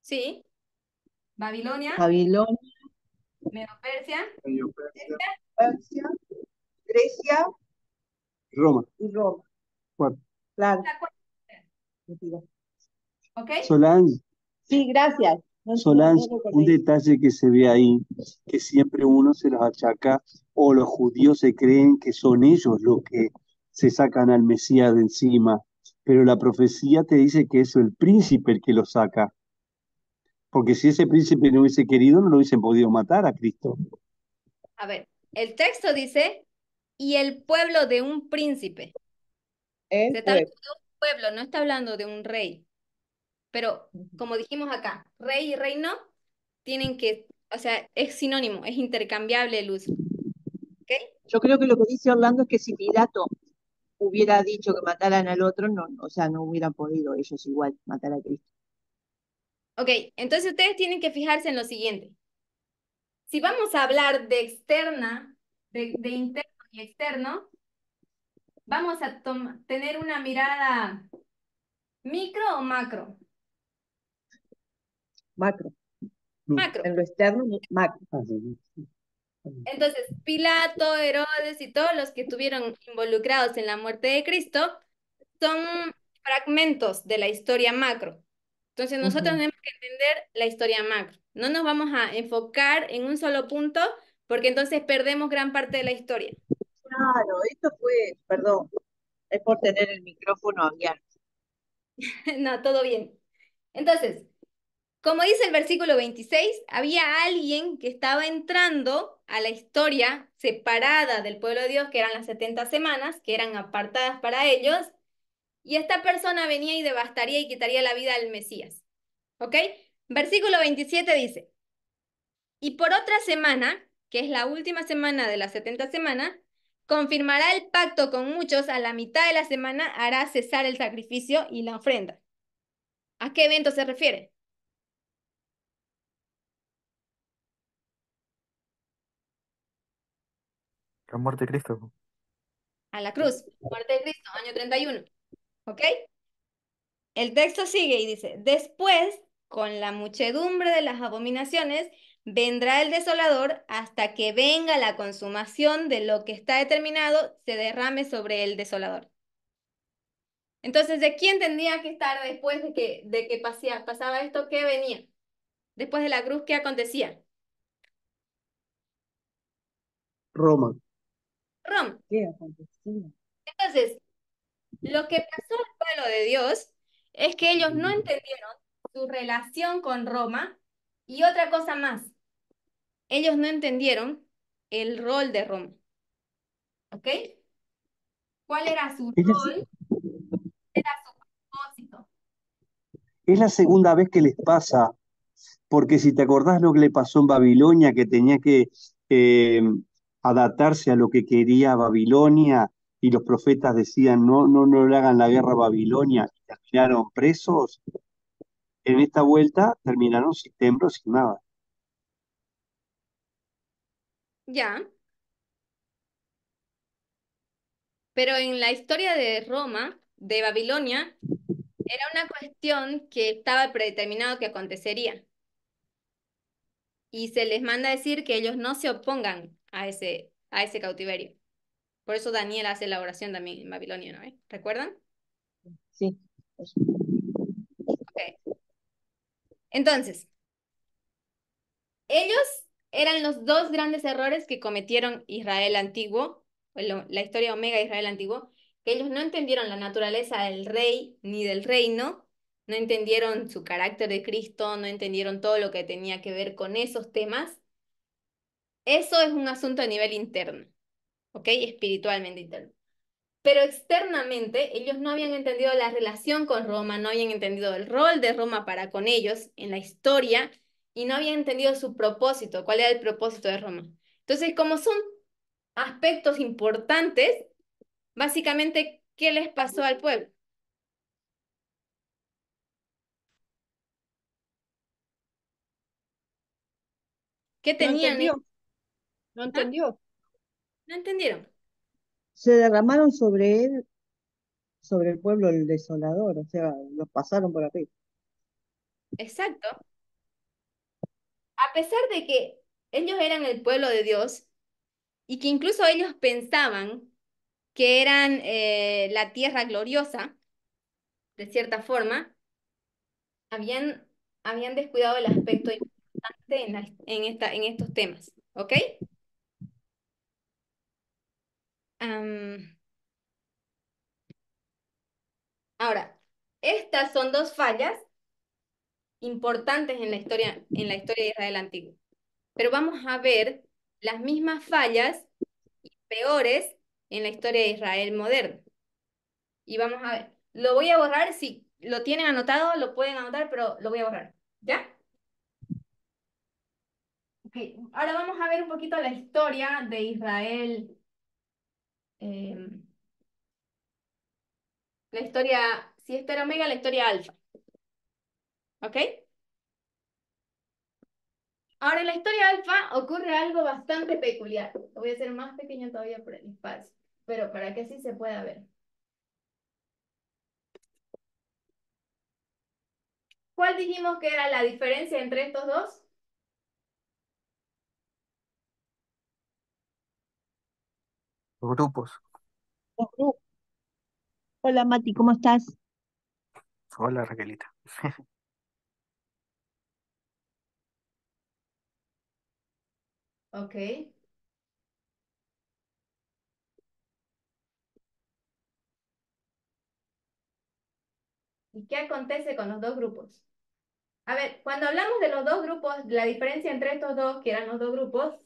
Sí, Babilonia, Babilonia, Medo-Persia, Persia, Grecia Roma. y Roma. Cuatro. Claro, la cuarta, mentira. ¿ok? Solange, Sí, gracias. Solange, No un recordé. detalle que se ve ahí, que siempre uno se los achaca, o los judíos se creen que son ellos los que se sacan al Mesías de encima, pero la profecía te dice que es el príncipe el que lo saca, porque si ese príncipe no hubiese querido, no lo hubiesen podido matar a Cristo. A ver, el texto dice, y el pueblo de un príncipe. Se El está hablando pueblo. de un pueblo, no está hablando de un rey. Pero, como dijimos acá, rey y reino tienen que, o sea, es sinónimo, es intercambiable el uso. ¿Ok? Yo creo que lo que dice Orlando es que si Pilato hubiera dicho que mataran al otro, no, o sea, no hubieran podido ellos igual matar a Cristo. Ok, entonces ustedes tienen que fijarse en lo siguiente. Si vamos a hablar de externa, de interno y externo, vamos a tener una mirada micro o macro. Macro. Macro. En lo externo, macro. Ah, sí. Entonces, Pilato, Herodes y todos los que estuvieron involucrados en la muerte de Cristo son fragmentos de la historia macro. Entonces, nosotros Ujú. tenemos que entender la historia macro. No nos vamos a enfocar en un solo punto porque entonces perdemos gran parte de la historia. Claro, esto fue, perdón, es por tener el micrófono abierto. No, todo bien. Entonces, como dice el versículo 26, había alguien que estaba entrando a la historia separada del pueblo de Dios, que eran las 70 semanas, que eran apartadas para ellos, y esta persona venía y devastaría y quitaría la vida al Mesías. ¿Ok? Versículo 27 dice, y por otra semana, que es la última semana de las 70 semanas, confirmará el pacto con muchos, a la mitad de la semana hará cesar el sacrificio y la ofrenda. ¿A qué evento se refiere? La muerte de Cristo. A la cruz, muerte de Cristo, año 31. ¿Ok? El texto sigue y dice, después, con la muchedumbre de las abominaciones, vendrá el desolador hasta que venga la consumación de lo que está determinado, se derrame sobre el desolador. Entonces, ¿de quién tendría que estar después de que pasaba esto? ¿Qué venía? Después de la cruz, ¿qué acontecía? Roma. Rom. ¿Qué acontecía? Entonces, lo que pasó al pueblo de Dios es que ellos no entendieron su relación con Roma y otra cosa más, ellos no entendieron el rol de Roma, ¿ok? ¿Cuál era su Es la, rol? Era su propósito. es la segunda vez que les pasa, porque si te acordás lo que le pasó en Babilonia, que tenía que eh, adaptarse a lo que quería Babilonia y los profetas decían no, no, no le hagan la guerra a Babilonia y terminaron presos, en esta vuelta terminaron sin templo, sin nada. Ya, pero en la historia de Roma, de Babilonia, era una cuestión que estaba predeterminado que acontecería. Y se les manda a decir que ellos no se opongan a ese cautiverio. Por eso Daniel hace la oración también en Babilonia, ¿no? ¿Recuerdan? Sí. Ok. Entonces, ellos eran los dos grandes errores que cometieron Israel antiguo, o la historia Omega de Israel antiguo, que ellos no entendieron la naturaleza del rey ni del reino, no entendieron su carácter de Cristo, no entendieron todo lo que tenía que ver con esos temas. Eso es un asunto a nivel interno, ¿ok? Espiritualmente interno. Pero externamente ellos no habían entendido la relación con Roma, no habían entendido el rol de Roma para con ellos en la historia y no habían entendido su propósito, cuál era el propósito de Roma. Entonces, como son aspectos importantes, básicamente, ¿qué les pasó al pueblo? ¿Qué No tenían ellos? entendió, no ¿Ah? entendió. ¿No entendieron? Se derramaron sobre él, sobre el pueblo el desolador, o sea, los pasaron por arriba. Exacto. A pesar de que ellos eran el pueblo de Dios y que incluso ellos pensaban que eran la tierra gloriosa, de cierta forma, habían, habían descuidado el aspecto importante en estos temas, ¿ok? Am, ahora, estas son dos fallas importantes en la historia de Israel antiguo. Pero vamos a ver las mismas fallas peores en la historia de Israel moderno. Y vamos a ver, lo voy a borrar, si lo tienen anotado, lo pueden anotar, pero lo voy a borrar, ¿ya? Ok, ahora vamos a ver un poquito la historia de Israel, eh, la historia, si esta era omega, la historia alfa, ¿ok? Ahora en la historia alfa ocurre algo bastante peculiar. Lo voy a hacer más pequeño todavía por el espacio, pero para que así se pueda ver. ¿Cuál dijimos que era la diferencia entre estos dos? Grupos. Hola Mati, ¿cómo estás? Hola, Raquelita. Ok. ¿Y qué acontece con los dos grupos? A ver, cuando hablamos de los dos grupos, la diferencia entre estos dos, que eran los dos grupos,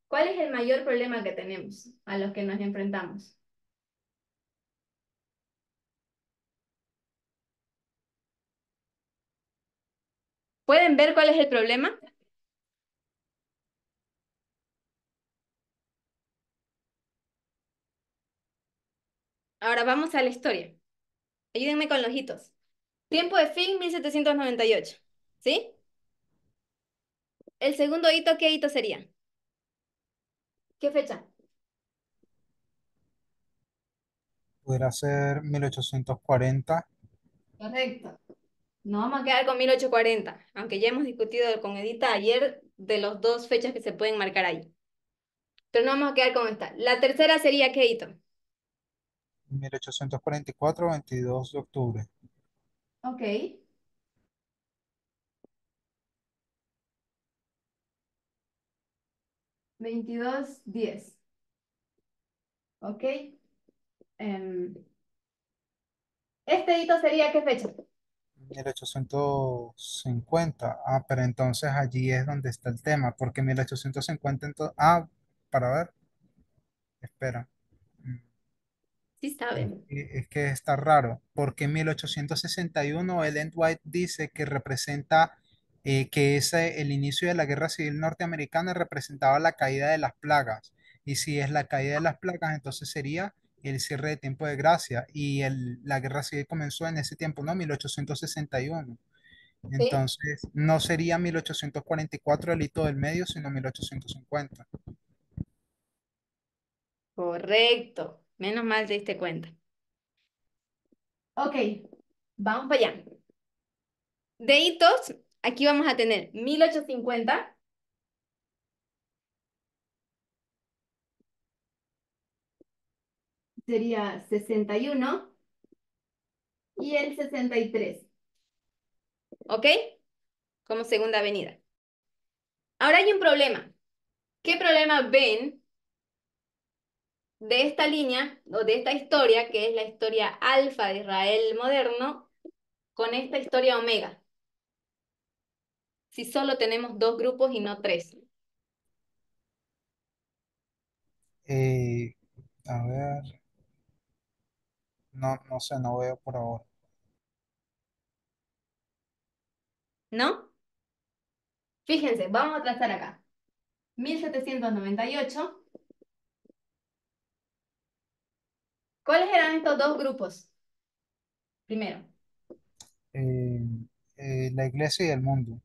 ¿cuál es el mayor problema que tenemos a los que nos enfrentamos? ¿Pueden ver cuál es el problema? Ahora vamos a la historia. Ayúdenme con los hitos. Tiempo de fin, 1798. ¿Sí? El segundo hito, ¿qué hito sería? ¿Qué fecha? Pudiera ser 1840. Correcto. Nos vamos a quedar con 1840, aunque ya hemos discutido con Edita ayer de las dos fechas que se pueden marcar ahí. Pero no vamos a quedar con esta. La tercera sería ¿qué hito? 1844, 22 de octubre. Ok. 22-10. Ok. Este hito sería ¿qué fecha? 1850. Ah, pero entonces allí es donde está el tema, porque 1850 entonces... para ver, espera. Mm, Sí saben. Es que está raro, porque en 1861 Ellen White dice que representa que el inicio de la Guerra Civil Norteamericana representaba la caída de las plagas. Y si es la caída de las plagas, entonces sería el cierre de tiempo de gracia y la guerra civil comenzó en ese tiempo, ¿no? 1861. ¿Sí? Entonces, no sería 1844 el hito del medio, sino 1850. Correcto. Menos mal te diste cuenta. Ok, vamos para allá. De hitos, aquí vamos a tener 1850, sería 61 y el 63. ¿Ok? Como segunda avenida. Ahora hay un problema. ¿Qué problema ven de esta línea o de esta historia, que es la historia alfa de Israel moderno, con esta historia omega? Si solo tenemos dos grupos y no tres. Eh, a ver, no, no sé, no veo por ahora. ¿No? Fíjense, vamos a trazar acá. 1798. ¿Cuáles eran estos dos grupos? Primero, Eh, la iglesia y el mundo.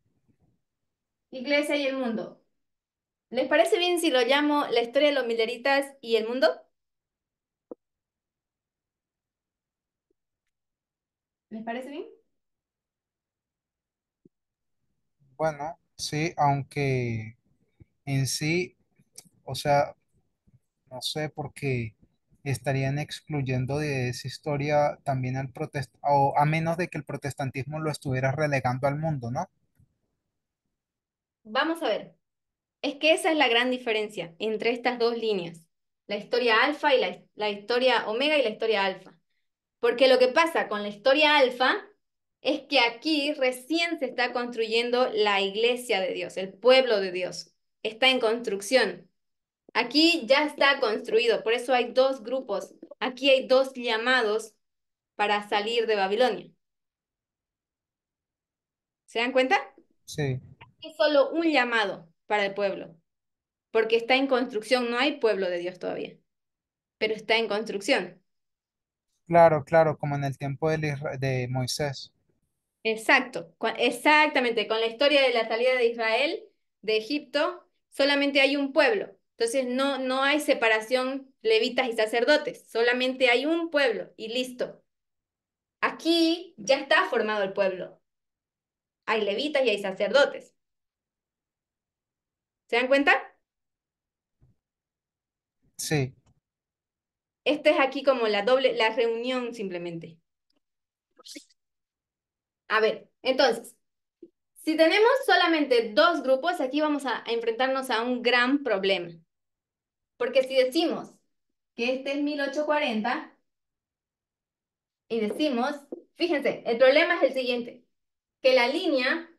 Iglesia y el mundo. ¿Les parece bien si lo llamo la historia de los mileritas y el mundo? ¿Les parece bien? Bueno, sí, aunque en sí, o sea, no sé por qué estarían excluyendo de esa historia también al o a menos de que el protestantismo lo estuviera relegando al mundo, ¿no? Vamos a ver. Es que esa es la gran diferencia entre estas dos líneas. La historia alfa y la historia omega y la historia alfa. Porque lo que pasa con la historia alfa es que aquí recién se está construyendo la iglesia de Dios, el pueblo de Dios. Está en construcción. Aquí ya está construido, por eso hay dos grupos. Aquí hay dos llamados para salir de Babilonia. ¿Se dan cuenta? Sí, Es solo un llamado para el pueblo, porque está en construcción, no hay pueblo de Dios todavía, pero está en construcción. claro, claro, como en el tiempo de Moisés. Exacto, exactamente. Con la historia de la salida de Israel de Egipto, solamente hay un pueblo. Entonces no hay separación levitas y sacerdotes, solamente hay un pueblo y listo. Aquí ya está formado el pueblo. Hay levitas y hay sacerdotes. ¿Se dan cuenta? Sí, Este es aquí como la reunión simplemente. A ver, entonces, si tenemos solamente dos grupos, aquí vamos a enfrentarnos a un gran problema. Porque si decimos que este es 1840 y decimos, fíjense, el problema es el siguiente, que la línea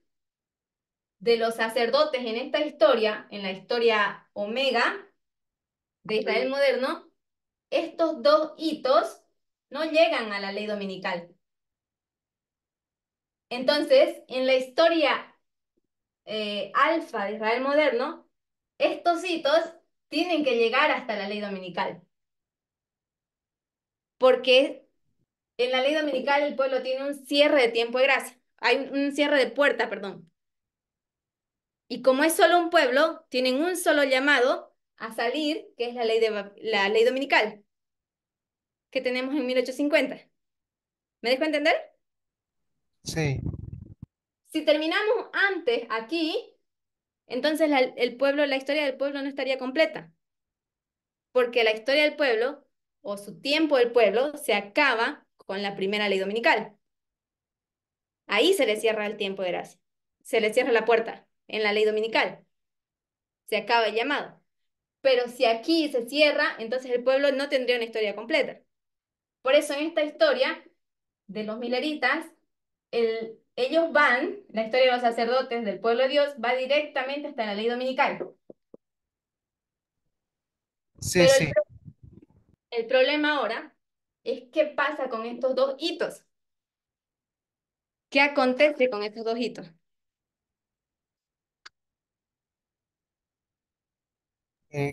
de los sacerdotes en esta historia, en la historia omega de Israel moderno, estos dos hitos no llegan a la ley dominical. Entonces, en la historia alfa de Israel moderno, estos hitos tienen que llegar hasta la ley dominical, porque en la ley dominical el pueblo tiene un cierre de tiempo de gracia, hay un cierre de puerta, perdón. Y como es solo un pueblo, tienen un solo llamado a salir, que es la ley dominical, que tenemos en 1850. ¿Me dejo entender? sí, Si terminamos antes aquí, entonces la historia del pueblo no estaría completa, porque la historia del pueblo o su tiempo del pueblo se acaba con la primera ley dominical. Ahí se le cierra el tiempo de gracia. Se le cierra la puerta en la ley dominical. Se acaba el llamado. Pero si aquí se cierra, entonces el pueblo no tendría una historia completa. Por eso en esta historia de los mileritas, ellos van, la historia de los sacerdotes del pueblo de Dios va directamente hasta la ley dominical. sí, Pero sí. el problema ahora es qué pasa con estos dos hitos. ¿Qué acontece con estos dos hitos?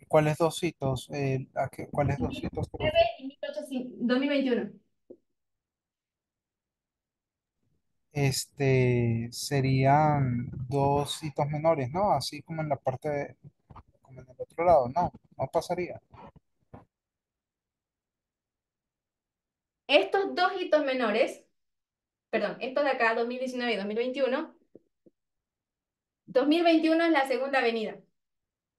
¿Cuáles dos hitos? ¿Cuáles dos hitos te 9 refieres? y 2021. Serían dos hitos menores, ¿no? Así como en la como en el otro lado, no, no pasaría. Estos dos hitos menores, perdón, estos de acá, 2019 y 2021 es la segunda venida,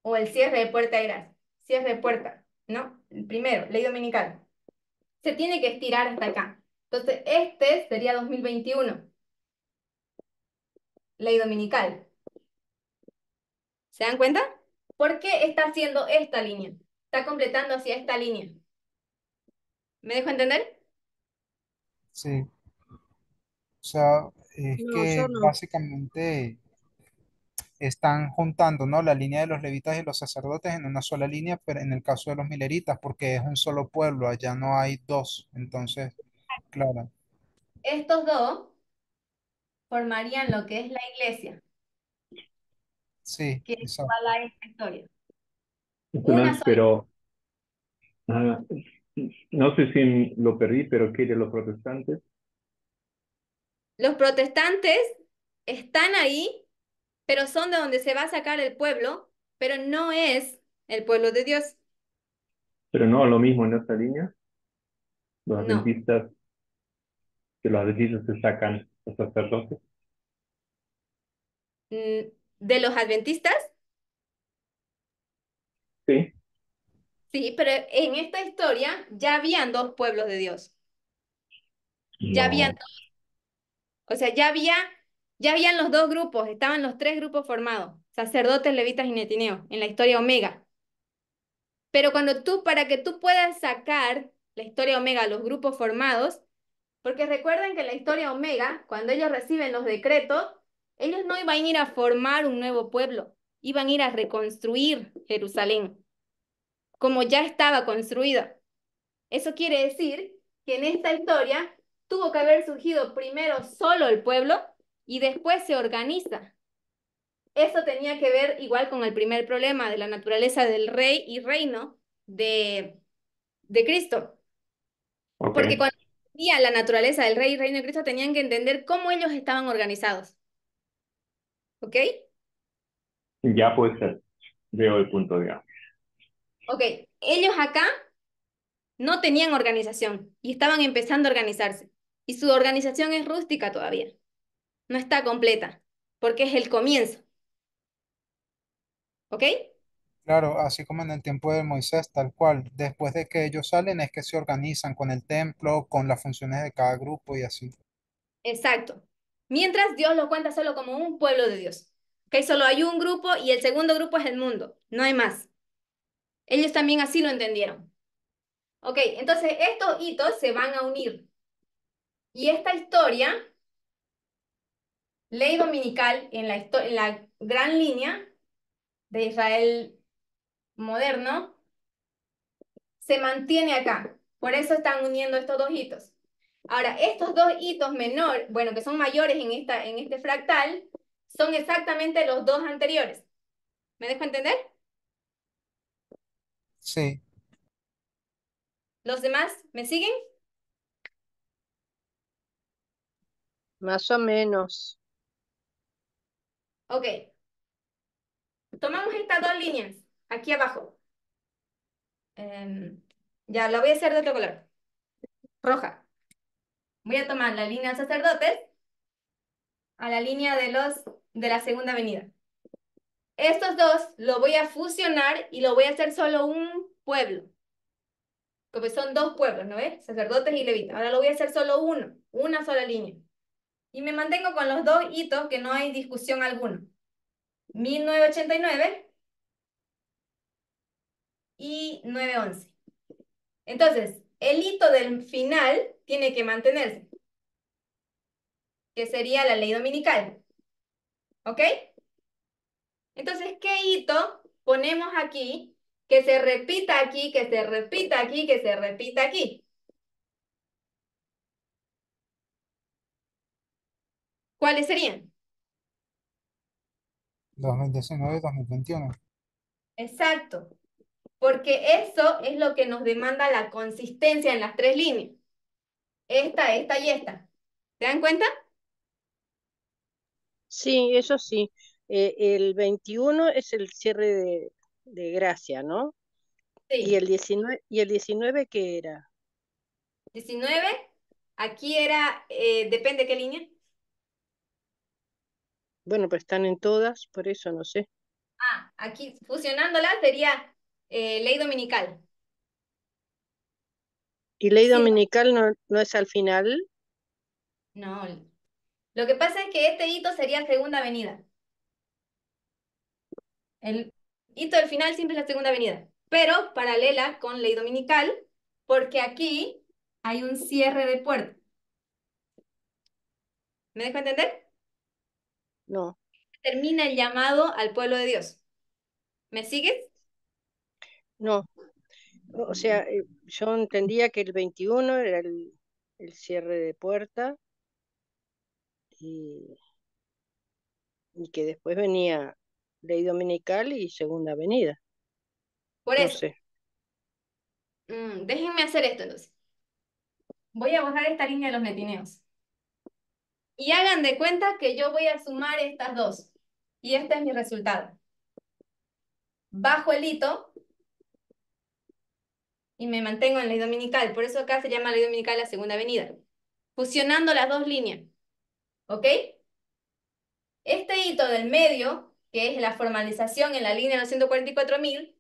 o el cierre de puerta de gracia, cierre de puerta, ¿no? El primero, ley dominical. Se tiene que estirar hasta acá. Entonces, este sería 2021, ley dominical. ¿Se dan cuenta? ¿Por qué está haciendo esta línea? Está completando hacia esta línea. ¿Me dejo entender? Sí, o sea, es No, yo que no. básicamente están juntando, ¿no? La línea de los levitas y los sacerdotes en una sola línea, pero en el caso de los mileritas, porque es un solo pueblo, allá no hay dos. Entonces, claro, Estos dos formarían lo que es la iglesia, sí, que es exacto. igual a esta historia. Una Impresionante, sola. pero ah, no sé si lo perdí, pero ¿qué de los protestantes? Los protestantes están ahí, pero son de donde se va a sacar el pueblo, pero no es el pueblo de Dios. Pero no lo mismo en esta línea. Los No. adventistas, que los adventistas se sacan los sacerdotes. De los adventistas, Sí, sí, pero en esta historia ya habían dos pueblos de Dios. Ya habían, no. o sea, ya habían los dos grupos, estaban los tres grupos formados, sacerdotes, levitas y netineos, en la historia Omega. Pero para que tú puedas sacar la historia Omega, los grupos formados, porque recuerden que la historia Omega, cuando ellos reciben los decretos, ellos no iban a ir a formar un nuevo pueblo, iban a ir a reconstruir Jerusalén, como ya estaba construida. Eso quiere decir que en esta historia tuvo que haber surgido primero solo el pueblo y después se organiza. Eso tenía que ver igual con el primer problema de la naturaleza del rey y reino de, de Cristo. Ok, Porque cuando entendían la naturaleza del rey y reino de Cristo tenían que entender cómo ellos estaban organizados. ¿Ok? ya puede ser. Veo el punto, digamos. Ok. Ellos acá no tenían organización y estaban empezando a organizarse. Y su organización es rústica todavía. No está completa, porque es el comienzo. ¿Ok? Claro, así como en el tiempo de Moisés, tal cual. Después de que ellos salen es que se organizan con el templo, con las funciones de cada grupo y así. Exacto. Mientras Dios lo cuenta solo como un pueblo de Dios. ¿Ok? Solo hay un grupo y el segundo grupo es el mundo. No hay más. Ellos también así lo entendieron. Ok, entonces estos hitos se van a unir. Y esta historia, ley dominical en la gran línea de Israel moderno, se mantiene acá. Por eso están uniendo estos dos hitos. Ahora, estos dos hitos menores, bueno, que son mayores en este fractal, son exactamente los dos anteriores. ¿Me dejo entender? Sí, ¿Los demás me siguen? Más o menos. Ok. Tomamos estas dos líneas, aquí abajo. Ya, la voy a hacer de otro color. Roja. Voy a tomar la línea de sacerdotes a la línea de la segunda avenida. Estos dos lo voy a fusionar y lo voy a hacer solo un pueblo. Porque son dos pueblos, ¿no ves? Sacerdotes y levitas. Ahora lo voy a hacer solo uno, una sola línea. Y me mantengo con los dos hitos que no hay discusión alguna. 1989 y 911. Entonces, el hito del final tiene que mantenerse, que sería la ley dominical. ¿Ok? Entonces, ¿qué hito ponemos aquí que se repita aquí, que se repita aquí, que se repita aquí? ¿Cuáles serían? 2019 y 2021. Exacto. porque eso es lo que nos demanda la consistencia en las tres líneas. Esta y esta. ¿Se dan cuenta? Sí, eso sí. El 21 es el cierre de Gracia, ¿no? Sí. ¿Y el 19 qué era? 19, aquí era, depende qué línea. Bueno, pues están en todas, por eso no sé. Ah, aquí fusionándola sería ley dominical. ¿Y ley Sí, dominical no es al final? no. Lo que pasa es que este hito sería segunda avenida. El hito del final siempre es la segunda avenida, pero paralela con ley dominical, porque aquí hay un cierre de puerta. ¿Me dejo entender? No, Termina el llamado al pueblo de Dios. ¿Me sigues? no. O sea, yo entendía que el 21 era el cierre de puerta y, y que después venía ley dominical y segunda avenida. Por No eso. sé. Déjenme hacer esto entonces. Voy a borrar esta línea de los netineos. Y hagan de cuenta que yo voy a sumar estas dos. Y este es mi resultado. Bajo el hito y me mantengo en ley dominical. Por eso acá se llama ley dominical la segunda avenida. Fusionando las dos líneas. ¿Ok? Este hito del medio, que es la formalización en la línea de los 144.000,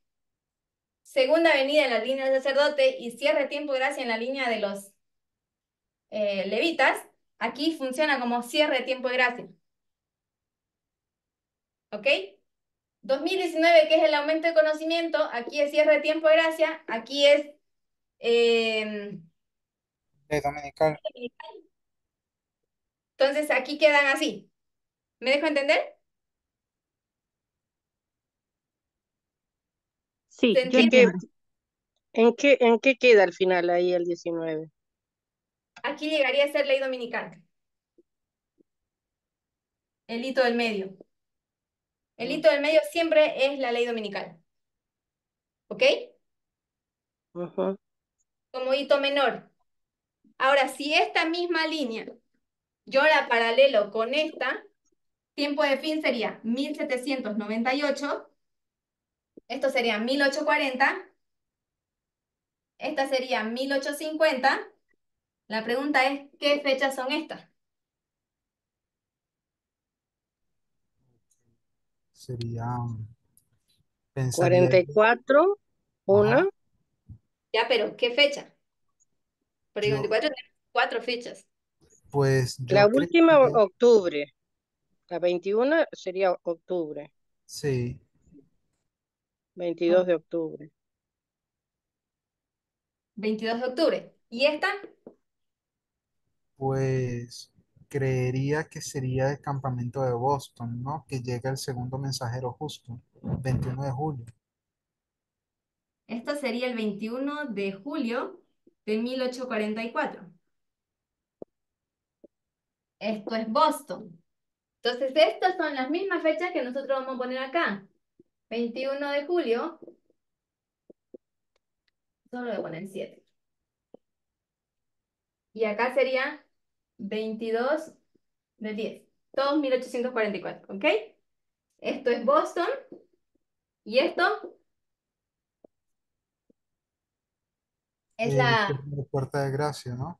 segunda avenida en la línea del sacerdote y cierre de tiempo de gracia en la línea de los levitas, aquí funciona como cierre de tiempo de gracia. ¿Ok? 2019, que es el aumento de conocimiento, aquí es cierre de tiempo de gracia, aquí es... Ley dominical. entonces aquí quedan así. ¿Me dejo entender? ¿Se Sí, yo ¿Y entiende? entiendo. en qué queda al final ahí el 19? Aquí llegaría a ser ley dominical, el hito del medio. El Mm, hito del medio siempre es la ley dominical. ¿Ok? ujú. Como hito menor. Ahora, si esta misma línea yo la paralelo con esta, tiempo de fin sería 1798, esto sería 1840, esta sería 1850. La pregunta es, ¿qué fechas son estas? Sería, pensaría yo, 44, una. ajá, Ya, pero ¿qué fecha? Porque yo, 24 tenemos cuatro fechas. pues La yo última, creería, octubre. La 21 sería octubre, sí, 22 de octubre. 22 de octubre. ¿Y esta? pues creería que sería el campamento de Boston, ¿no? Que llega el segundo mensajero justo, 21 de julio. Esto sería el 21 de julio de 1844. Esto es Boston. Entonces, estas son las mismas fechas que nosotros vamos a poner acá. 21 de julio, solo voy a poner 7. Y acá sería 22 del 10. Todos 1844, ¿ok? Esto es Boston. ¿Y esto? Es De Puerta de Gracia, ¿no?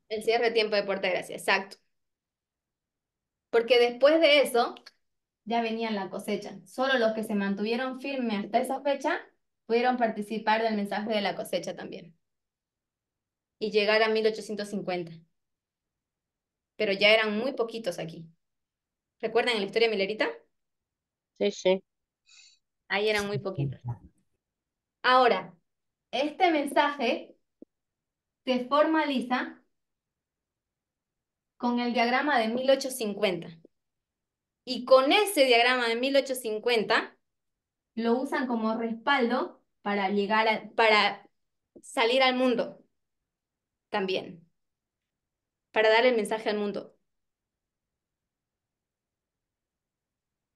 el cierre de tiempo de Puerta de Gracia, exacto. Porque después de eso, ya venía la cosecha. Solo los que se mantuvieron firmes hasta esa fecha pudieron participar del mensaje de la cosecha también. Y llegar a 1850. Pero ya eran muy poquitos aquí. ¿Recuerdan en la historia milerita? Sí, sí. Ahí eran muy poquitos. Ahora, este mensaje se formaliza con el diagrama de 1850. Y con ese diagrama de 1850 lo usan como respaldo para para salir al mundo también, para dar el mensaje al mundo.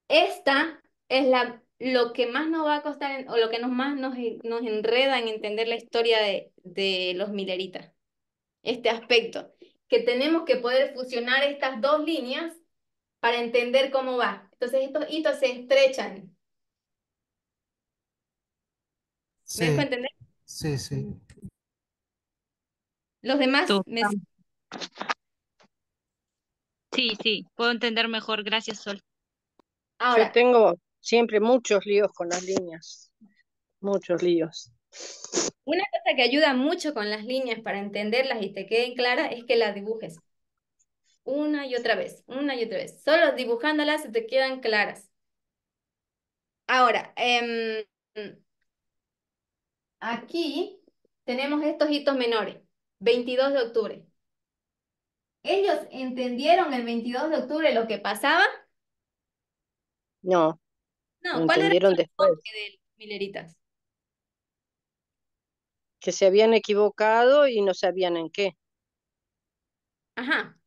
Esta es lo que más nos va a costar, o lo que nos enreda en entender la historia de los mileritas. Este aspecto, que tenemos que poder fusionar estas dos líneas para entender cómo va. Entonces estos hitos se estrechan. ¿Me dejo Sí, entender? sí, sí. Los demás, Total. Sí, sí, puedo entender mejor. Gracias, Sol. Yo ahora, tengo siempre muchos líos con las líneas, muchos líos. una cosa que ayuda mucho con las líneas para entenderlas y te queden claras es que las dibujes una y otra vez, una y otra vez. Solo dibujándolas se te quedan claras. Ahora, aquí tenemos estos hitos menores. 22 de octubre. ¿Ellos entendieron el 22 de octubre lo que pasaba? No, lo No, ¿cuál era su entendieron después, enfoque de los mileritas? que se habían equivocado y no sabían en qué. Ajá.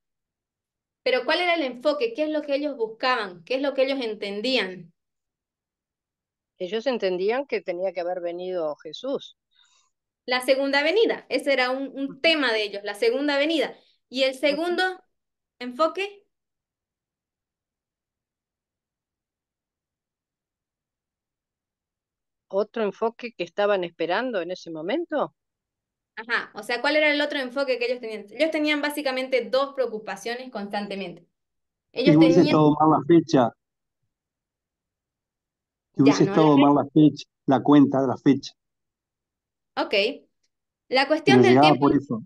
Pero ¿cuál era el enfoque? ¿Qué es lo que ellos buscaban? ¿Qué es lo que ellos entendían? Ellos entendían que tenía que haber venido Jesús. La segunda venida. Ese era un Ujú, tema de ellos, la segunda venida. ¿Y el ujú. segundo enfoque? Otro enfoque que estaban esperando en ese momento. Ajá. O sea, ¿cuál era el otro enfoque que ellos tenían? Ellos tenían básicamente dos preocupaciones constantemente. Que Ellos hubiese tenían, estado mal la fecha, que ya, hubiese ¿no? estado mal la fecha, la cuenta de la fecha, Ok. La que cuestión no del llegaba tiempo, por eso.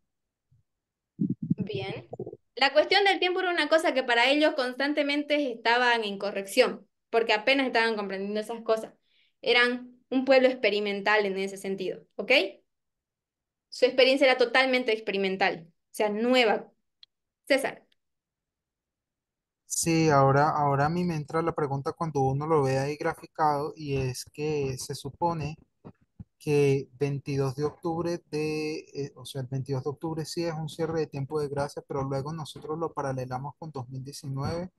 bien. La cuestión del tiempo era una cosa que para ellos constantemente estaban en corrección, porque apenas estaban comprendiendo esas cosas. Eran un pueblo experimental en ese sentido, ¿ok? Su experiencia era totalmente experimental, o sea, nueva. César, Sí, ahora a mí me entra la pregunta cuando uno lo ve ahí graficado y es que se supone que 22 de octubre o sea, el 22 de octubre sí es un cierre de tiempo de gracia, pero luego nosotros lo paralelamos con 2019,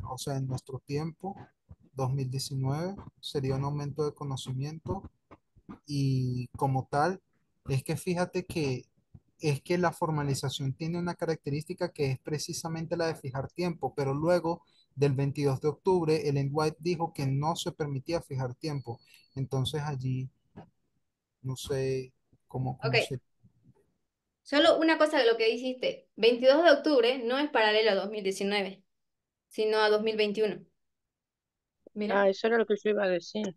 o sea, en nuestro tiempo, 2019 sería un aumento de conocimiento y como tal, es que fíjate que es que la formalización tiene una característica que es precisamente la de fijar tiempo, pero luego del 22 de octubre, Ellen White dijo que no se permitía fijar tiempo. Entonces allí no sé cómo ok. se... Solo una cosa de lo que dijiste. 22 de octubre no es paralelo a 2019, sino a 2021. Mira, Ah, eso era lo que yo iba a decir.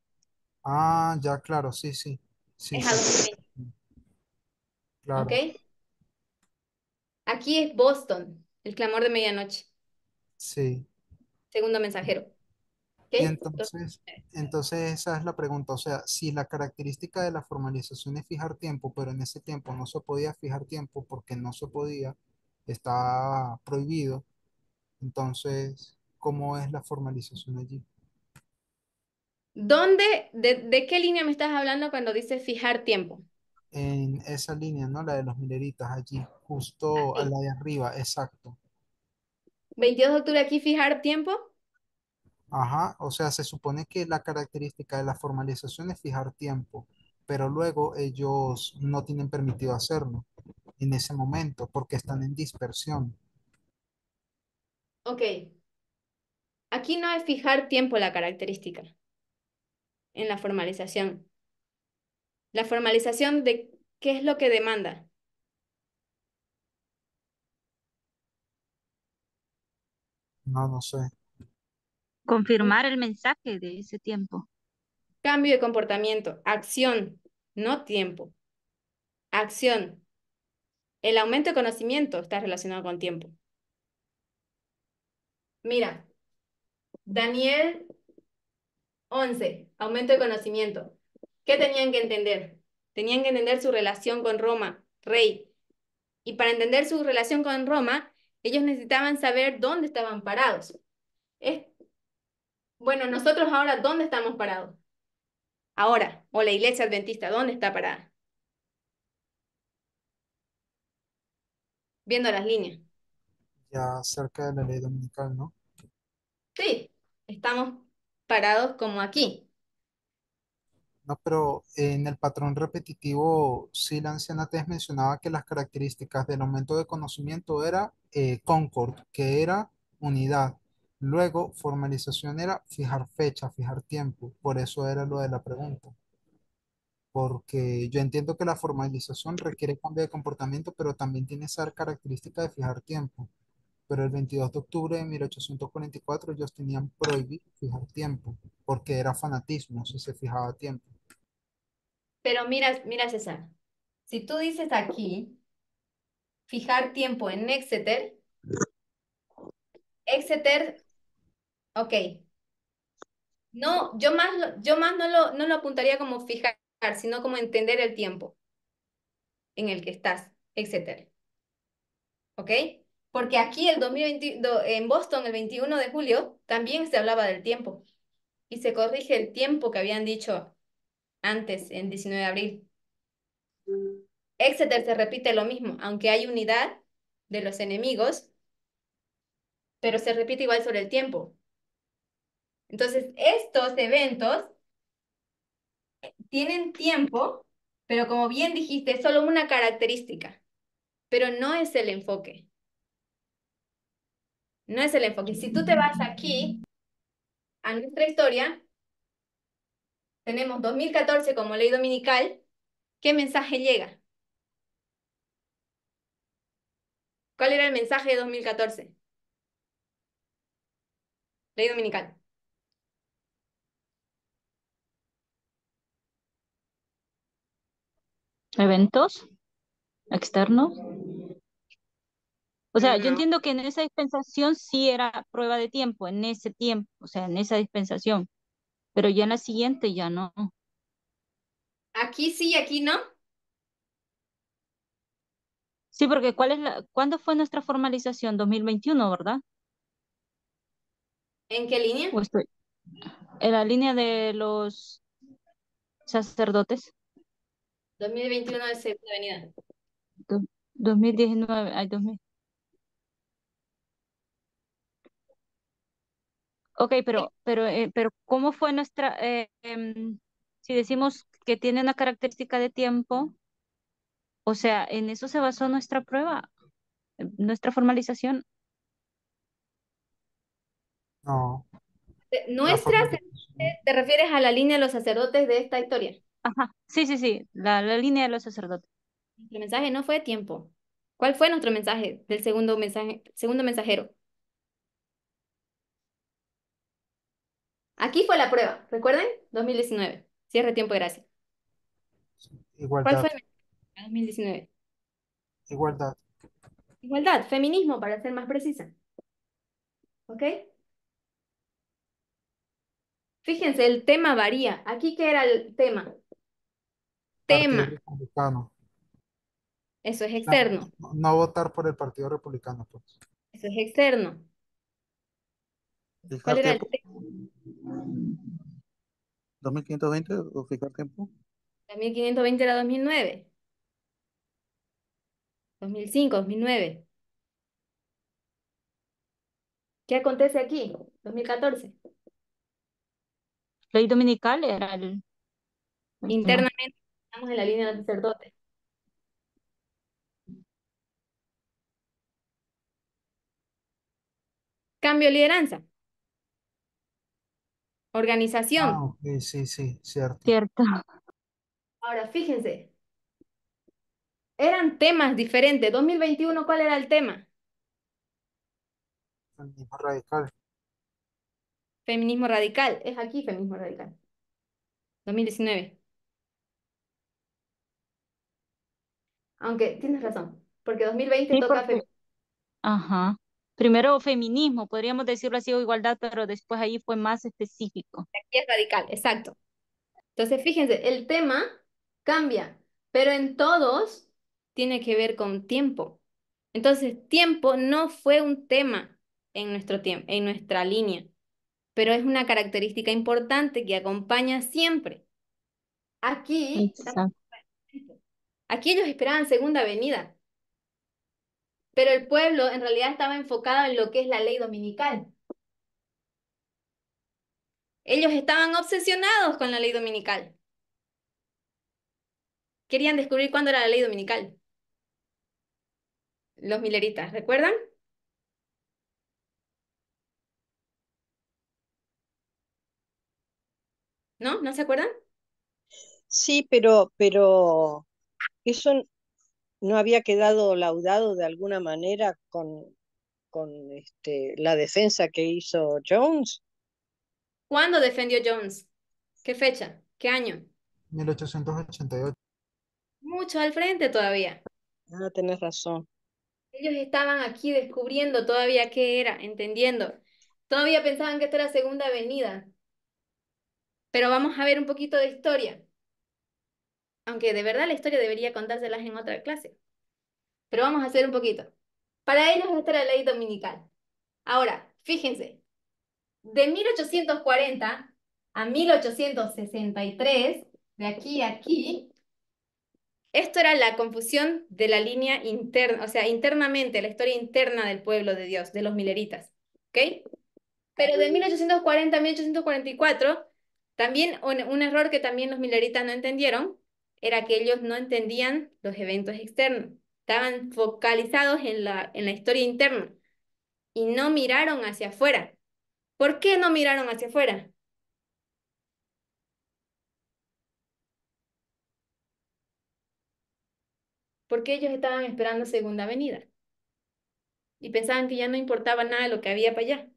Ah, ya, claro, sí, sí, sí, es a sí, 2020, ¿ok? claro, Aquí es Boston, el clamor de medianoche, sí. segundo mensajero, Y ¿ok? entonces esa es la pregunta, o sea, si la característica de la formalización es fijar tiempo, pero en ese tiempo no se podía fijar tiempo porque no se podía, está prohibido, entonces, ¿cómo es la formalización allí? ¿De qué línea me estás hablando cuando dices fijar tiempo? En esa línea, ¿no? La de los mileritas allí, justo a Aquí. la de arriba, exacto. 22 de octubre aquí fijar tiempo. Ajá, o sea, se supone que la característica de la formalización es fijar tiempo, pero luego ellos no tienen permitido hacerlo en ese momento porque están en dispersión. Ok, aquí no es fijar tiempo la característica en la formalización. La formalización de qué es lo que demanda. No, no sé. Un Confirmar el mensaje de ese tiempo. cambio de comportamiento, acción, no tiempo. Acción. El aumento de conocimiento está relacionado con tiempo. Mira, Daniel 11, aumento de conocimiento. ¿Qué tenían que entender? Tenían que entender su relación con Roma, rey. Y para entender su relación con Roma, ellos necesitaban saber dónde estaban parados. Es, bueno, nosotros ahora, ¿dónde estamos parados? Ahora, o la iglesia adventista, ¿dónde está parada? Viendo las líneas. Ya cerca de la ley dominical, ¿no? Sí, estamos parados como aquí. No, pero en el patrón repetitivo, sí, la anciana Tess mencionaba que las características del aumento de conocimiento era concord, que era unidad. Luego, formalización era fijar fecha, fijar tiempo. Por eso era lo de la pregunta. Porque yo entiendo que la formalización requiere cambio de comportamiento, pero también tiene esa característica de fijar tiempo. Pero el 22 de octubre de 1844 ellos tenían prohibido fijar tiempo, porque era fanatismo si se fijaba tiempo. Pero mira, mira, César, si tú dices aquí, fijar tiempo en Exeter, ok. No, yo más no lo apuntaría como fijar, sino como entender el tiempo en el que estás, Exeter, ¿ok? Porque aquí el 2020, en Boston, el 21 de julio, también se hablaba del tiempo y se corrige el tiempo que habían dicho antes, en 19 de abril. Exeter se repite lo mismo, aunque hay unidad de los enemigos, pero se repite igual sobre el tiempo. Entonces, estos eventos tienen tiempo, pero como bien dijiste, es solo una característica, pero no es el enfoque. No es el enfoque. Si tú te vas aquí a nuestra historia, tenemos 2014 como ley dominical. ¿Qué mensaje llega? ¿Cuál era el mensaje de 2014? Ley dominical. ¿Eventos externos? O sea, yo No. entiendo que en esa dispensación sí era prueba de tiempo, en ese tiempo, o sea, en esa dispensación, pero ya en la siguiente ya no. Aquí sí, aquí no. Sí, porque ¿cuándo fue nuestra formalización? 2021, ¿verdad? ¿En qué línea? ¿O estoy en la línea de los sacerdotes? 2021 de Segunda Avenida. 2019, ay, 2000. Ok, pero ¿cómo fue si decimos que tiene una característica de tiempo, o sea, en eso se basó nuestra prueba, nuestra formalización? No, la Nuestras, formalización. ¿te refieres a la línea de los sacerdotes de esta historia? Ajá, sí, sí, sí, la línea de los sacerdotes. Nuestro mensaje no fue tiempo. ¿Cuál fue nuestro mensaje del segundo mensajero? Aquí fue la prueba, ¿recuerden? 2019, cierre de tiempo de gracia. ¿Cuál Igualdad, fue el mensaje 2019? igualdad. Igualdad, feminismo, para ser más precisa. ¿Ok? Fíjense, el tema varía. ¿Aquí qué era el tema? Partido Tema, Republicano. eso es No, externo. no votar por el Partido Republicano, pues. Eso es externo. ¿Cuál Fijar era el tiempo, tema? 2520 o fijar tiempo. La 1520 era 2009, 2005, 2009. ¿Qué acontece aquí? 2014. Ley dominical era el tema. Internamente estamos en la línea del sacerdote. Cambio de lideranza. Ah, Organización. ok, sí, sí, cierto. Cierto. Ahora, fíjense, eran temas diferentes. 2021, ¿cuál era el tema? Feminismo radical. Feminismo radical. Es aquí feminismo radical. 2019. Aunque tienes razón, porque 2020 Sí, toca porque, ajá. Primero feminismo, podríamos decirlo así, o igualdad, pero después ahí fue más específico. aquí es radical, exacto. Entonces, fíjense, el tema cambia, pero en todos tiene que ver con tiempo. Entonces, tiempo no fue un tema en nuestro tiempo, en nuestra línea, pero es una característica importante que acompaña siempre. Aquí, Exacto. aquí ellos esperaban segunda avenida, pero el pueblo en realidad estaba enfocado en lo que es la ley dominical. Ellos estaban obsesionados con la ley dominical. querían descubrir cuándo era la ley dominical. Los mileritas, ¿recuerdan? ¿No? ¿No se acuerdan? Sí, pero eso no había quedado laudado de alguna manera con la defensa que hizo Jones. ¿Cuándo defendió Jones? ¿Qué fecha? ¿Qué año? 1888. Mucho al frente todavía. Ah, tenés razón. Ellos estaban aquí descubriendo todavía qué era, entendiendo. Todavía pensaban que esto era Segunda Avenida. Pero vamos a ver un poquito de historia. Aunque de verdad la historia debería contárselas en otra clase. Pero vamos a hacer un poquito. Para ellos esta era la ley dominical. Ahora, fíjense, de 1840 a 1863, de aquí a aquí, esto era la confusión de la línea interna, o sea, internamente, la historia interna del pueblo de Dios, de los mileritas. ¿Ok? Pero de 1840 a 1844, también un error que también los mileritas no entendieron, era que ellos no entendían los eventos externos. Estaban focalizados en la historia interna y no miraron hacia afuera. ¿Por qué no miraron hacia afuera? Porque ellos estaban esperando Segunda Avenida y pensaban que ya no importaba nada de lo que había para allá.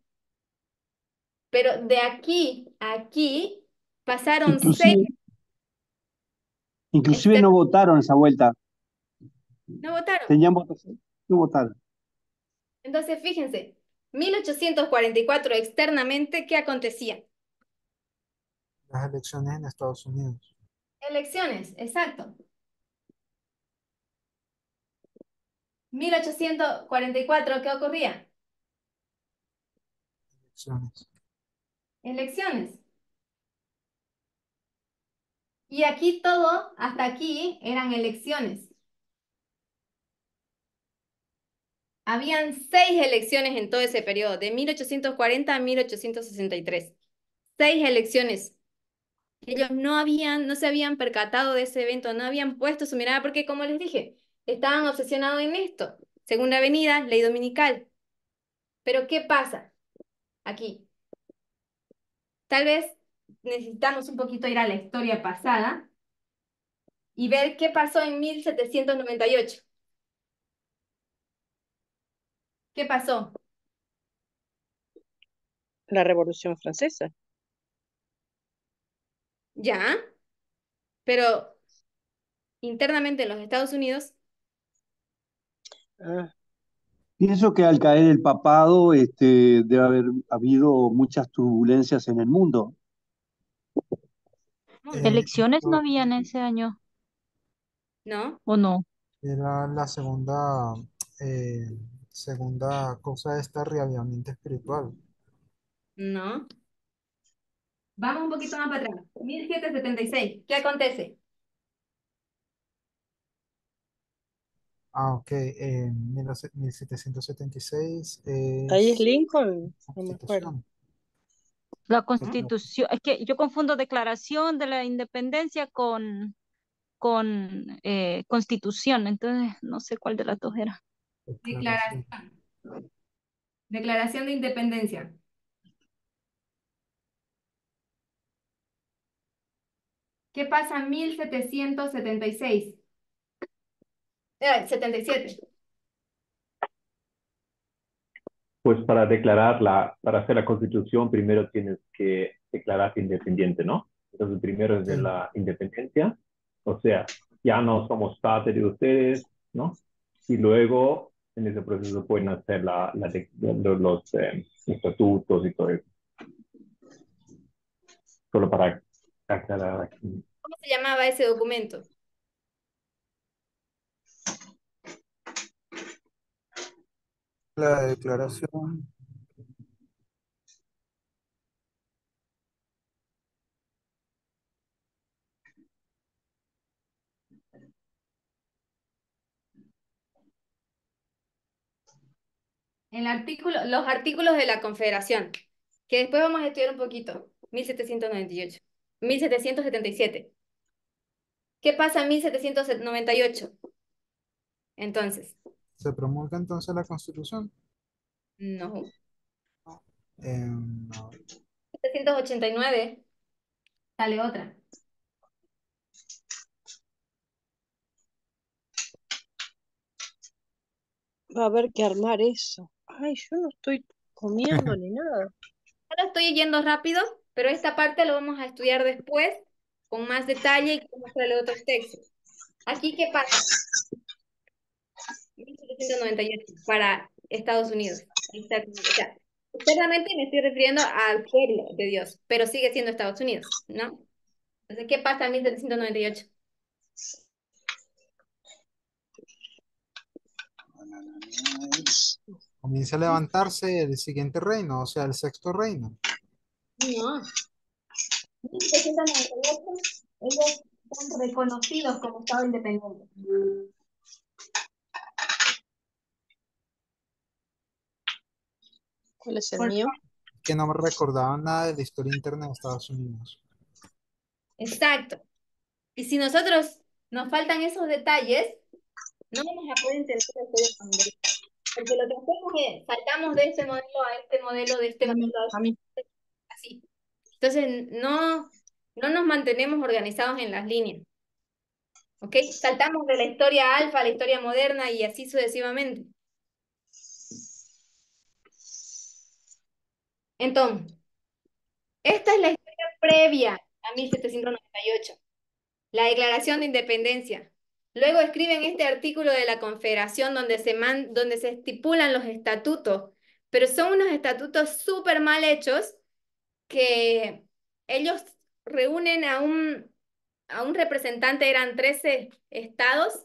Pero de aquí a aquí pasaron seis Inclusive, inclusive no externos. votaron esa vuelta. No votaron. Tenían votación, no votaron. Entonces, fíjense, 1844 externamente, ¿qué acontecía? Las elecciones en Estados Unidos. Elecciones, exacto. 1844, ¿qué ocurría? Elecciones. Elecciones. Y aquí todo, hasta aquí, eran elecciones. Habían 6 elecciones en todo ese periodo, de 1840 a 1863. 6 elecciones. Ellos no se habían percatado de ese evento, no habían puesto su mirada, porque como les dije, estaban obsesionados en esto. Segunda Avenida, ley dominical. Pero ¿qué pasa aquí? Tal vez necesitamos un poquito ir a la historia pasada y ver qué pasó en 1798. ¿Qué pasó? La Revolución Francesa. Ya, pero internamente en los Estados Unidos, Ah, Pienso que al caer el papado, debe haber habido muchas turbulencias en el mundo. mundo, En Elecciones no Estados habían Unidos ese año, ¿no? ¿o no? era la eh, segunda cosa de este reavivamiento espiritual. No. Vamos un poquito más para atrás. 1776. ¿Qué acontece? Ah, ok. 1776 ahí es es Lincoln, no me acuerdo. Constitución. La ¿No? Constitución, es que yo confundo Declaración de la Independencia con Constitución, entonces no sé cuál de las dos era. Declaración. Declaración. Declaración de Independencia. ¿Qué pasa en 1776? 77. Pues para hacer la constitución, primero tienes que declararte independiente, ¿no? Entonces, primero es de Sí. la independencia, o sea, ya no somos parte de ustedes, ¿no? Y luego, en ese proceso pueden hacer los estatutos y todo eso. Solo para aclarar aquí. ¿Cómo se llamaba ese documento? La declaración. Los artículos de la Confederación, que después vamos a estudiar un poquito. 1798. 1777. ¿Qué pasa en 1798? Entonces, ¿Se promulga entonces la Constitución? no. No. 1789, sale otra. Va a haber que armar eso. Ay, yo no estoy comiendo ni nada. Ahora estoy yendo rápido, pero esta parte lo vamos a estudiar después con más detalle y con otros textos. Aquí, ¿qué pasa? 1798 para Estados Unidos. Ahí está, o sea, externamente me estoy refiriendo al pueblo de Dios, pero sigue siendo Estados Unidos, ¿no? Entonces, ¿qué pasa en 1798? Comienza a levantarse el siguiente reino, o sea, el sexto reino. No. 1798, ellos son reconocidos como Estado independiente. ¿Cuál es el Por- mío? Que no me recordaba nada de la historia interna de Estados Unidos. Exacto. Y si nosotros nos faltan esos detalles, no vamos a poder entender la historia familiar. Porque lo que hacemos es saltamos de este modelo a este modelo, de este modelo a A mí. este, así. Entonces, no nos mantenemos organizados en las líneas. ¿Ok? Saltamos de la historia alfa a la historia moderna y así sucesivamente. Entonces, esta es la historia previa a 1798, la Declaración de Independencia. Luego escriben este artículo de la Confederación donde se estipulan los estatutos, pero son unos estatutos súper mal hechos que ellos reúnen a un representante, eran 13 estados.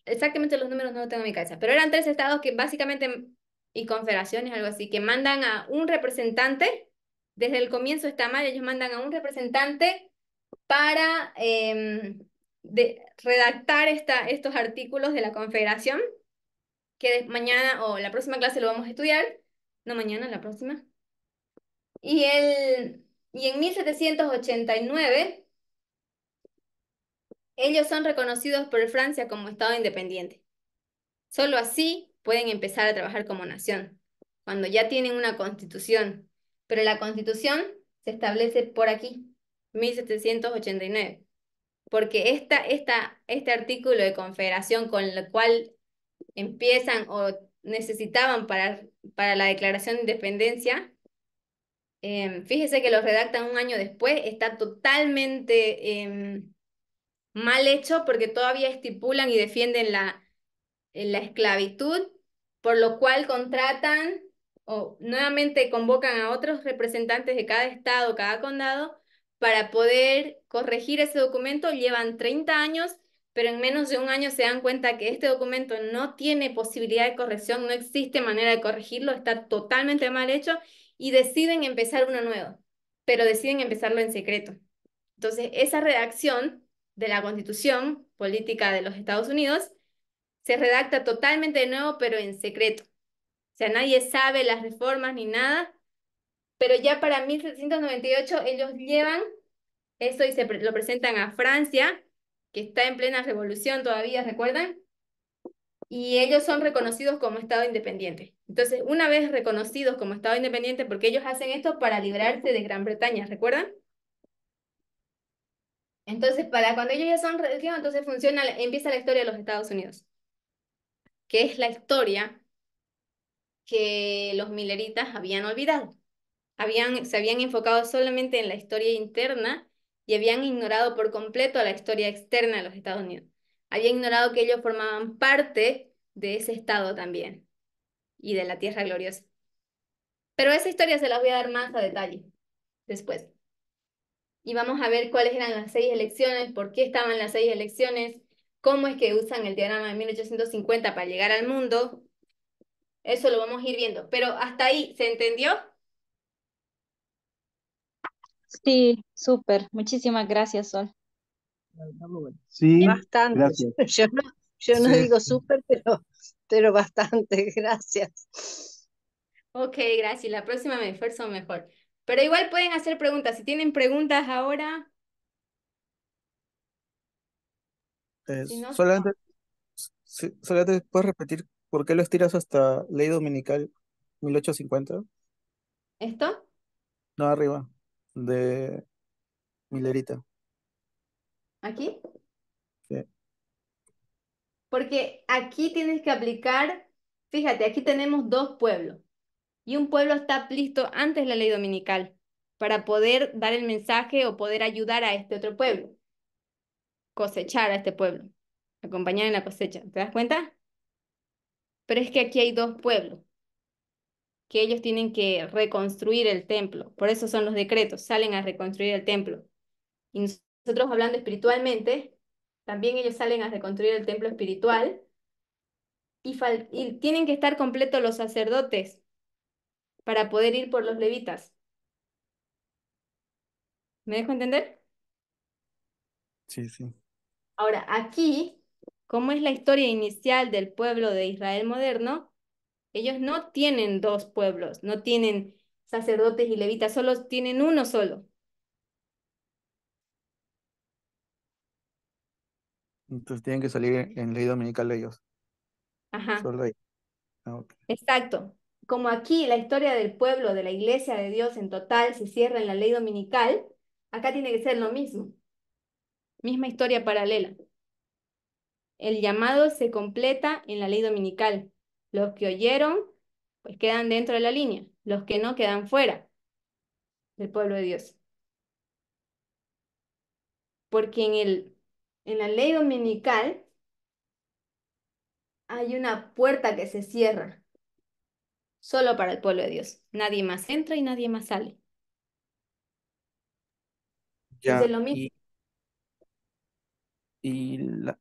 Exactamente los números no los tengo en mi cabeza, pero eran 13 estados que básicamente, y confederaciones, algo así, que mandan a un representante, desde el comienzo está mal, ellos mandan a un representante para redactar estos artículos de la confederación, que mañana o la próxima clase lo vamos a estudiar, no mañana, la próxima. Y en 1789 ellos son reconocidos por Francia como Estado independiente. Solo así pueden empezar a trabajar como nación, cuando ya tienen una constitución. Pero la constitución se establece por aquí, 1789, porque este artículo de confederación con el cual empiezan o necesitaban para la declaración de independencia, fíjese que lo redactan un año después, está totalmente mal hecho porque todavía estipulan y defienden la esclavitud, por lo cual contratan o nuevamente convocan a otros representantes de cada estado, cada condado, para poder corregir ese documento. Llevan 30 años, pero en menos de un año se dan cuenta que este documento no tiene posibilidad de corrección, no existe manera de corregirlo, está totalmente mal hecho y deciden empezar uno nuevo, pero deciden empezarlo en secreto. Entonces, esa redacción de la Constitución Política de los Estados Unidos se redacta totalmente de nuevo, pero en secreto. O sea, nadie sabe las reformas ni nada, pero ya para 1798 ellos llevan eso y lo presentan a Francia, que está en plena revolución todavía, ¿recuerdan? Y ellos son reconocidos como Estado independiente. Entonces, una vez reconocidos como Estado independiente, porque ellos hacen esto para librarse de Gran Bretaña, ¿recuerdan? Entonces, para cuando ellos ya son región, entonces empieza la historia de los Estados Unidos, que es la historia que los mileritas habían olvidado. Se habían enfocado solamente en la historia interna y habían ignorado por completo la historia externa de los Estados Unidos. Habían ignorado que ellos formaban parte de ese estado también y de la Tierra Gloriosa. Pero esa historia se las voy a dar más a detalle después. Y vamos a ver cuáles eran las 6 elecciones, por qué estaban las 6 elecciones, cómo es que usan el diagrama de 1850 para llegar al mundo. Eso lo vamos a ir viendo. Pero hasta ahí, ¿se entendió? Sí, súper. Muchísimas gracias, Sol. Sí, Bastante. gracias. Yo no Sí, digo súper, pero bastante. Gracias. Ok, gracias. La próxima me esfuerzo mejor. Pero igual pueden hacer preguntas. Si tienen preguntas ahora, si no, Solamente, solamente puedes repetir por qué lo estiras hasta ley dominical 1850. ¿esto? No, arriba, de Milerita. ¿Aquí? Sí. Porque aquí tienes que aplicar, fíjate, aquí tenemos dos pueblos. Y un pueblo está listo antes de la ley dominical para poder dar el mensaje o poder ayudar a este otro pueblo, cosechar a este pueblo, acompañar en la cosecha. ¿Te das cuenta? Pero es que aquí hay dos pueblos, que ellos tienen que reconstruir el templo. Por eso son los decretos, salen a reconstruir el templo. Y nosotros hablando espiritualmente, también ellos salen a reconstruir el templo espiritual y tienen que estar completos los sacerdotes para poder ir por los levitas. ¿Me dejo entender? Sí, sí. Ahora, aquí, como es la historia inicial del pueblo de Israel moderno, ellos no tienen dos pueblos, no tienen sacerdotes y levitas, solo tienen uno solo. Entonces tienen que salir en ley dominical ellos. Ajá, Solo ahí. Ah, ok. exacto. Como aquí la historia del pueblo, de la iglesia de Dios en total se cierra en la ley dominical, acá tiene que ser lo mismo, misma historia paralela. El llamado se completa en la ley dominical. Los que oyeron, pues quedan dentro de la línea. Los que no quedan fuera del pueblo de Dios. Porque en la ley dominical hay una puerta que se cierra solo para el pueblo de Dios. Nadie más entra y nadie más sale. Entonces Ya, lo mismo.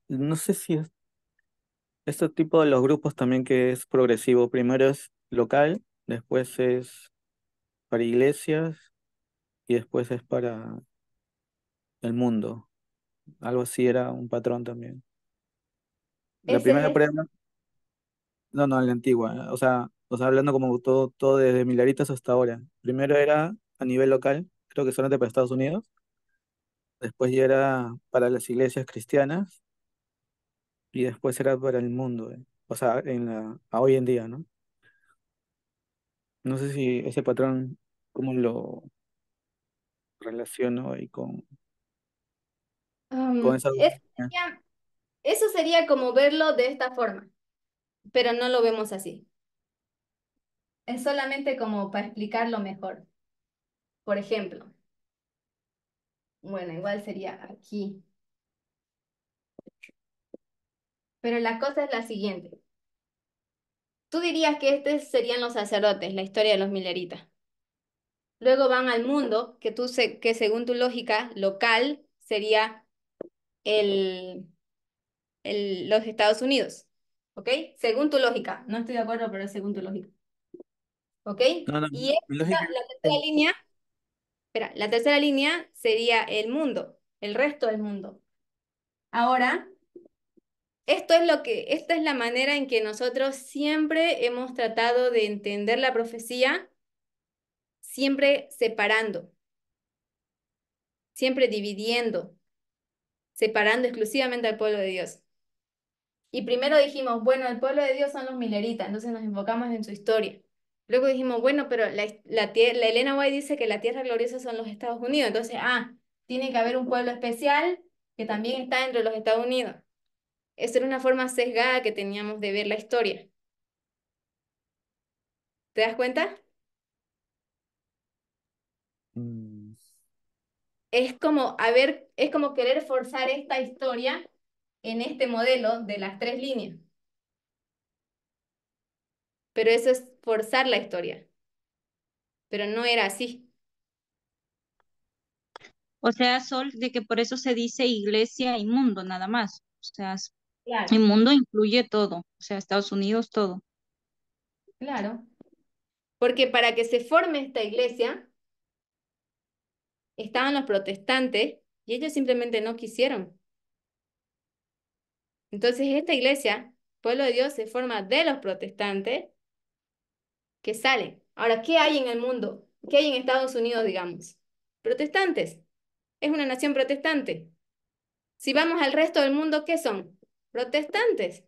no sé si es este tipo de los grupos también que es progresivo. Primero es local, después es para iglesias y después es para el mundo. Algo así era un patrón también. La Esa es primera la... prueba, no, no, la antigua, o sea, hablando como todo desde Milaritas hasta ahora. Primero era a nivel local, creo que solamente para Estados Unidos, después ya era para las iglesias cristianas y después era para el mundo, o sea, a hoy en día, ¿no? No sé si ese patrón, cómo lo relaciono ahí con esa... eso sería como verlo de esta forma, pero no lo vemos así. Es solamente como para explicarlo mejor. Por ejemplo, bueno, igual sería aquí. Pero la cosa es la siguiente. Tú dirías que estos serían los sacerdotes, la historia de los mileritas. Luego van al mundo, que según tu lógica local sería el, los Estados Unidos. ¿Ok? Según tu lógica. No estoy de acuerdo, pero es según tu lógica. ¿Ok? No, no, Y mi lógica la tercera es... línea, espera, la tercera línea sería el mundo, el resto del mundo. Ahora, esta es la manera en que nosotros siempre hemos tratado de entender la profecía, siempre separando, siempre dividiendo, separando exclusivamente al pueblo de Dios. Y primero dijimos, bueno, el pueblo de Dios son los mileritas, entonces nos enfocamos en su historia. Luego dijimos, bueno, pero la Elena White dice que la tierra gloriosa son los Estados Unidos, entonces, tiene que haber un pueblo especial que también está entre los Estados Unidos. Esa era una forma sesgada que teníamos de ver la historia. ¿Te das cuenta? Mm, Es como querer forzar esta historia en este modelo de las tres líneas. Pero eso es forzar la historia. Pero no era así. O sea, Sol, de que por eso se dice iglesia y mundo, nada más. O sea, el Claro, mundo incluye todo, o sea, Estados Unidos, todo. claro. Porque para que se forme esta iglesia, estaban los protestantes y ellos simplemente no quisieron. Entonces esta iglesia, pueblo de Dios, se forma de los protestantes que salen. Ahora, ¿qué hay en el mundo? ¿Qué hay en Estados Unidos, digamos? Protestantes. Es una nación protestante. Si vamos al resto del mundo, ¿qué son? Protestantes.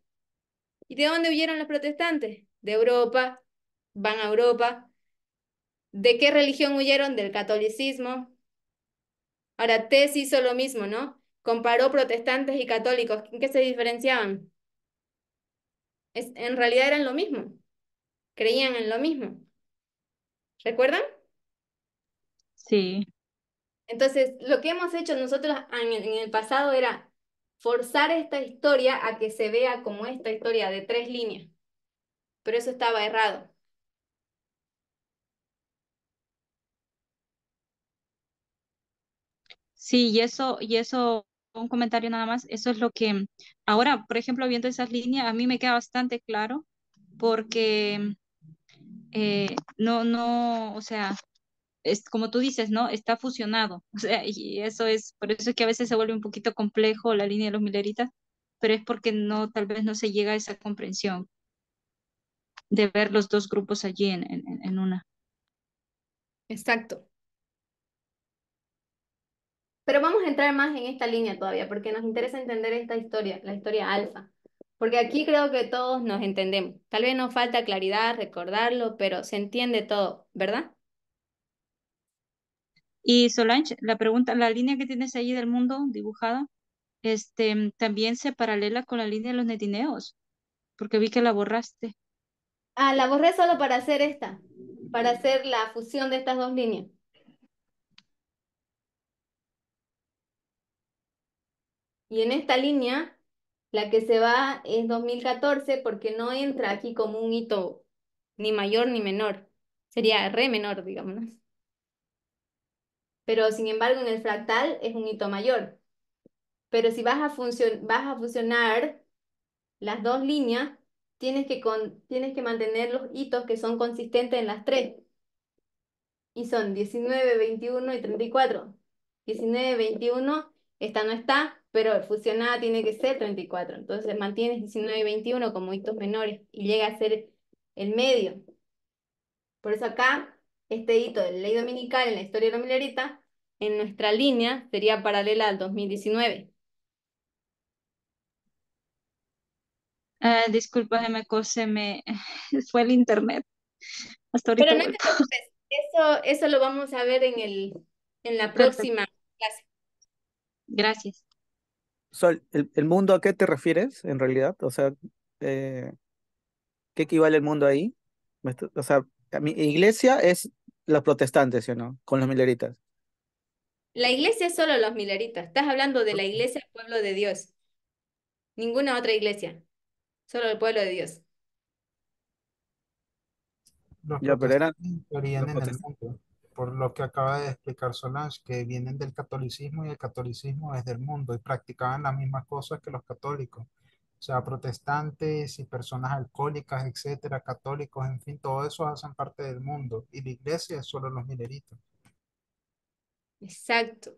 ¿Y de dónde huyeron los protestantes? De Europa. Van a Europa. ¿De qué religión huyeron? Del catolicismo. Ahora, Tess hizo lo mismo, ¿no? Comparó protestantes y católicos. ¿En qué se diferenciaban? En realidad eran lo mismo. Creían en lo mismo. ¿Recuerdan? Sí. Entonces, lo que hemos hecho nosotros en el pasado era forzar esta historia a que se vea como esta historia de 3 líneas. Pero eso estaba errado. Sí, y eso, un comentario nada más, eso es lo que ahora, por ejemplo, viendo esas líneas, a mí me queda bastante claro porque no, o sea, es como tú dices, ¿no? Está fusionado, o sea, y eso es, por eso es que a veces se vuelve un poquito complejo la línea de los mileritas, pero es porque no, tal vez no se llega a esa comprensión de ver los dos grupos allí en una. Exacto. Pero vamos a entrar más en esta línea todavía, porque nos interesa entender esta historia, la historia alfa. Porque aquí creo que todos nos entendemos. Tal vez nos falta claridad, recordarlo, pero se entiende todo, ¿verdad? Y Solange, la pregunta, la línea que tienes ahí del mundo dibujada, también se paralela con la línea de los netineos, porque vi que la borraste. Ah, la borré solo para hacer para hacer la fusión de estas 2 líneas. Y en esta línea, la que se va es 2014 porque no entra aquí como un hito ni mayor ni menor. Sería re menor, digamos. Pero sin embargo, en el fractal es un hito mayor. Pero si vas a fusionar las 2 líneas, tienes que mantener los hitos que son consistentes en las 3. Y son 19, 21 y 34. 19, 21, esta no está, pero fusionada tiene que ser 34. Entonces mantienes 19 y 21 como hitos menores y llega a ser el medio. Por eso acá, este hito de la ley dominical en la historia de la milerita, en nuestra línea sería paralela al 2019. Disculpa, McCo, se me fue el internet. Hasta Pero ahorita no te vuelto. preocupes, eso lo vamos a ver en la Perfecto, próxima clase. gracias. Sol, ¿el mundo a qué te refieres en realidad? O sea, eh, ¿qué equivale el mundo ahí? O sea, mi iglesia es los protestantes, ¿sí o no? Con los mileritas. La iglesia es solo los mileritas. Estás hablando de la iglesia del pueblo de Dios. Ninguna otra iglesia. Solo el pueblo de Dios. Los Ya, pero eran protestantes en teoría los vienen del protestantes. mundo, por lo que acaba de explicar Solange, que vienen del catolicismo y el catolicismo es del mundo y practicaban las mismas cosas que los católicos. O sea, protestantes y personas alcohólicas, etcétera, católicos, en fin, todo eso hacen parte del mundo y la iglesia es solo los mineritos. Exacto.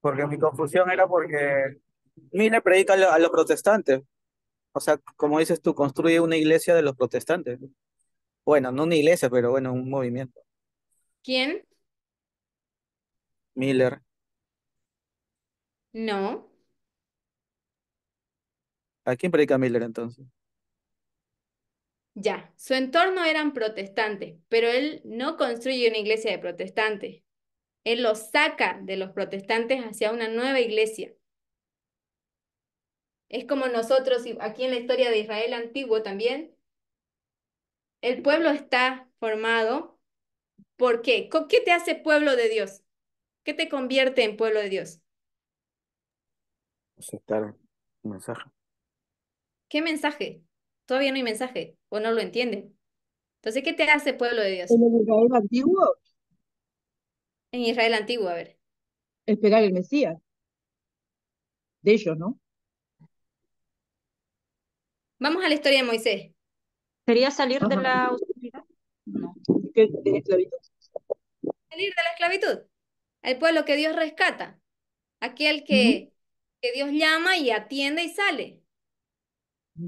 Porque mi confusión era porque Miller predica a los protestantes. O sea, como dices tú, construye una iglesia de los protestantes. Bueno, no una iglesia, pero bueno, un movimiento. ¿Quién? Miller. No. ¿A quién predica Miller entonces? Ya. Su entorno eran protestantes, pero él no construye una iglesia de protestantes. Él los saca de los protestantes hacia una nueva iglesia. Es como nosotros, y aquí en la historia de Israel antiguo también, el pueblo está formado. ¿Por qué? ¿Qué te hace pueblo de Dios? ¿Qué te convierte en pueblo de Dios? Aceptar un mensaje. ¿Qué mensaje? Todavía no hay mensaje, o no lo entienden. Entonces, ¿qué te hace pueblo de Dios? En el Israel antiguo, En Israel antiguo, a ver. esperar el Mesías, de ellos, ¿no? Vamos a la historia de Moisés. ¿Sería salir de Ajá. la oscuridad? No. De esclavitud. Salir de la esclavitud. El pueblo que Dios rescata. Aquel Ujú, que Dios llama y atiende y sale.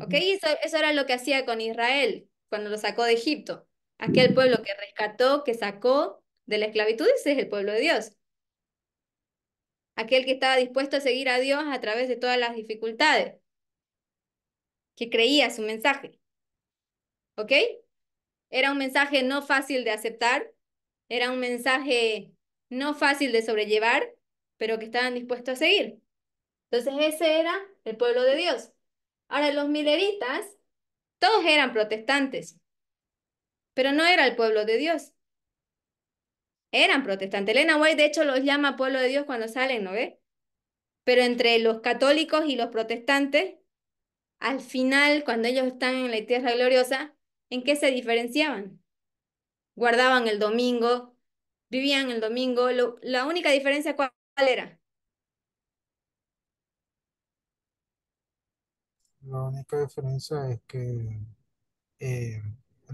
¿Ok? ujú. Y eso era lo que hacía con Israel cuando lo sacó de Egipto. Aquel pueblo que rescató, que sacó de la esclavitud, ese es el pueblo de Dios. Aquel que estaba dispuesto a seguir a Dios a través de todas las dificultades, que creía su mensaje. ¿Ok? Era un mensaje no fácil de aceptar, era un mensaje no fácil de sobrellevar, pero que estaban dispuestos a seguir. Entonces ese era el pueblo de Dios. Ahora los mileritas, todos eran protestantes, pero no era el pueblo de Dios. Eran protestantes. Elena White de hecho los llama pueblo de Dios cuando salen, ¿no ve? Pero entre los católicos y los protestantes, al final, cuando ellos están en la tierra gloriosa, ¿en qué se diferenciaban? Guardaban el domingo, vivían el domingo. La única diferencia, ¿cuál era? La única diferencia es que eh,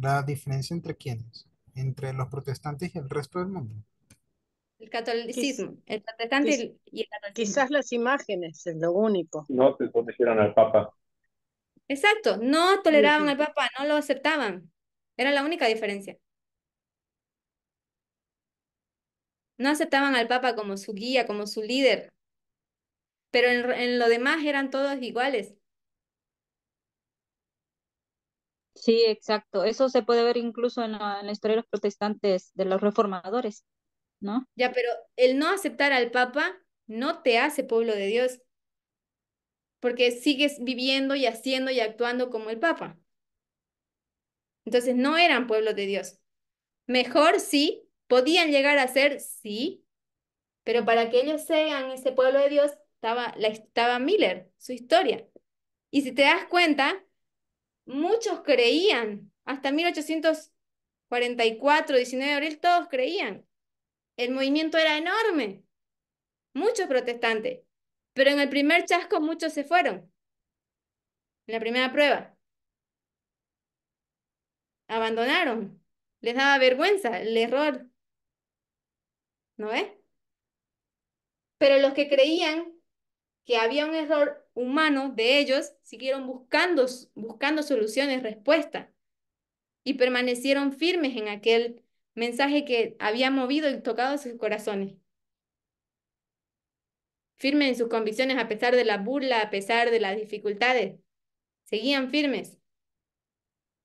la diferencia entre quiénes, entre los protestantes y el resto del mundo. El Quiz- catolicismo, el protestante quiz- y el catolicismo. Quizás las imágenes es lo único. No se sometieron al Papa. Exacto, no toleraban Ujú. al Papa, no lo aceptaban. Era la única diferencia. No aceptaban al Papa como su guía, como su líder, pero en lo demás eran todos iguales. Sí, exacto. Eso se puede ver incluso en la historia de los protestantes, de los reformadores, ¿no? Ya, pero el no aceptar al Papa no te hace pueblo de Dios, porque sigues viviendo y haciendo y actuando como el Papa. Entonces no eran pueblo de Dios. Mejor sí, podían llegar a ser sí, pero para que ellos sean ese pueblo de Dios, estaba Miller, su historia. Y si te das cuenta, muchos creían, hasta 1844, 19 de abril, todos creían. El movimiento era enorme, muchos protestantes, pero en el primer chasco muchos se fueron, en la primera prueba, abandonaron, les daba vergüenza el error, ¿no ves? Pero los que creían que había un error humano de ellos, siguieron buscando soluciones, respuestas, y permanecieron firmes en aquel mensaje que había movido y tocado sus corazones. Firmes en sus convicciones a pesar de la burla, a pesar de las dificultades. Seguían firmes.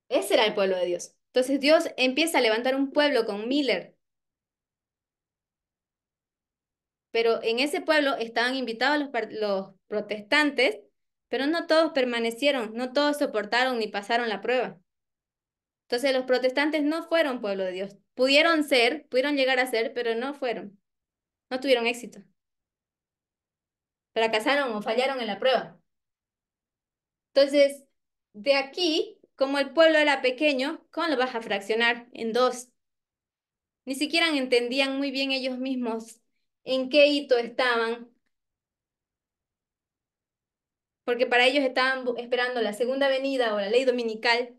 Ese era el pueblo de Dios. Entonces Dios empieza a levantar un pueblo con Miller, pero en ese pueblo estaban invitados los protestantes, pero no todos permanecieron, no todos soportaron ni pasaron la prueba. Entonces los protestantes no fueron pueblo de Dios. Pudieron llegar a ser, pero no fueron. No tuvieron éxito. Fracasaron o fallaron en la prueba. Entonces, de aquí, como el pueblo era pequeño, ¿cómo lo vas a fraccionar en dos? Ni siquiera entendían muy bien ellos mismos en qué hito estaban, porque para ellos estaban esperando la segunda venida o la ley dominical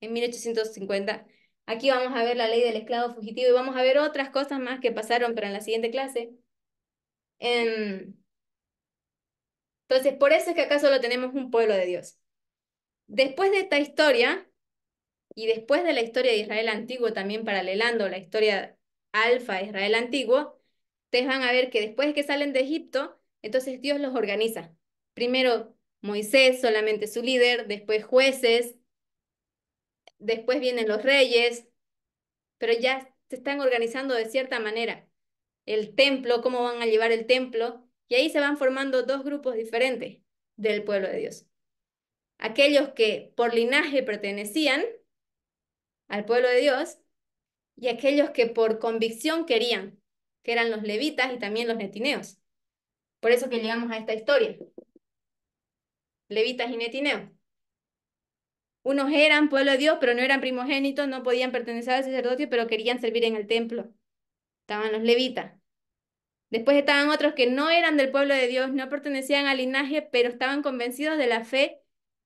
en 1850. Aquí vamos a ver la ley del esclavo fugitivo y vamos a ver otras cosas más que pasaron, pero en la siguiente clase. Em, Entonces, por eso es que acá solo tenemos un pueblo de Dios. Después de esta historia, y después de la historia de Israel antiguo, también paralelando la historia alfa de Israel antiguo, ustedes van a ver que después de que salen de Egipto, entonces Dios los organiza. Primero Moisés, solamente su líder, después jueces, después vienen los reyes, pero ya se están organizando de cierta manera. El templo, cómo van a llevar el templo, y ahí se van formando dos grupos diferentes del pueblo de Dios. Aquellos que por linaje pertenecían al pueblo de Dios y aquellos que por convicción querían, que eran los levitas y también los netineos. Por eso que llegamos a esta historia, levitas y netineos. Unos eran pueblo de Dios, pero no eran primogénitos, no podían pertenecer al sacerdocio, pero querían servir en el templo. Estaban los levitas. Después estaban otros que no eran del pueblo de Dios, no pertenecían al linaje, pero estaban convencidos de la fe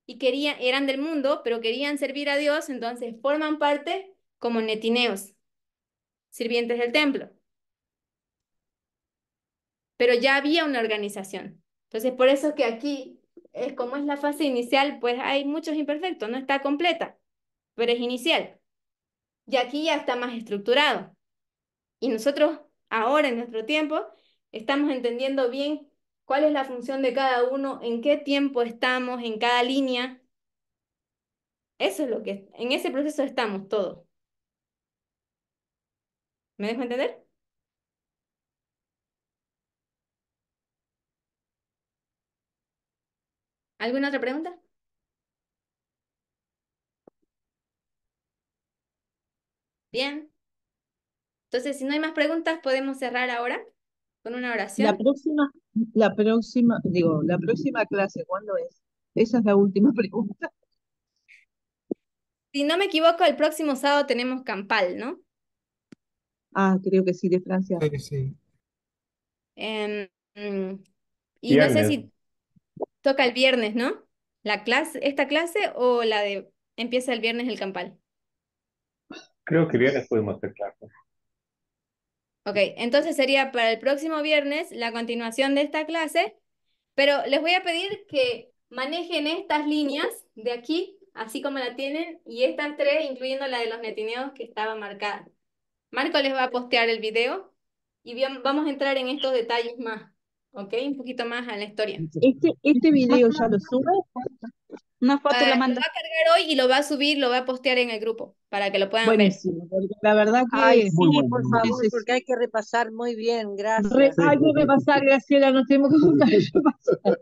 y eran del mundo, pero querían servir a Dios, entonces forman parte como netineos, sirvientes del templo. Pero ya había una organización. Entonces, por eso es que aquí, como es la fase inicial, pues hay muchos imperfectos, no está completa, pero es inicial. Y aquí ya está más estructurado. Y nosotros ahora, en nuestro tiempo, estamos entendiendo bien cuál es la función de cada uno, en qué tiempo estamos, en cada línea. Eso es lo que, en ese proceso estamos todos. ¿Me dejo entender? ¿Alguna otra pregunta? Bien. Entonces, si no hay más preguntas, podemos cerrar ahora con una La oración. próxima, la próxima clase, ¿cuándo es? Esa es la última pregunta. Si no me equivoco, el próximo sábado tenemos campal, ¿no? Ah, creo que sí, de Francia. Sí, sí. Em, mm, y no sé Viernes, si toca el viernes, ¿no? ¿Esta clase o la de empieza el viernes el campal? creo que viernes podemos hacer clase. Ok, entonces sería para el próximo viernes la continuación de esta clase, pero les voy a pedir que manejen estas líneas de aquí, así como la tienen, y estas tres, incluyendo la de los netineos que estaba marcada. Marco les va a postear el video y vamos a entrar en estos detalles más, ¿ok? Un poquito más a la historia. Este video ya lo sube. Una foto y la Lo manda. va a cargar hoy y lo va a subir, lo va a postear en el grupo para que lo puedan ver. Buenísimo, porque la verdad Ay, que Muy sí, bueno, por muy bueno. favor, porque hay que repasar muy bien, gracias. Hay que repasar, Graciela, nos tenemos que juntar a repasar.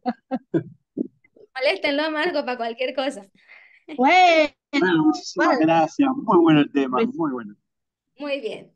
Moléstenlo a Marco para cualquier cosa. Bueno, Bueno, muchísimas gracias. Muy bueno el tema, muy bueno. Muy bien.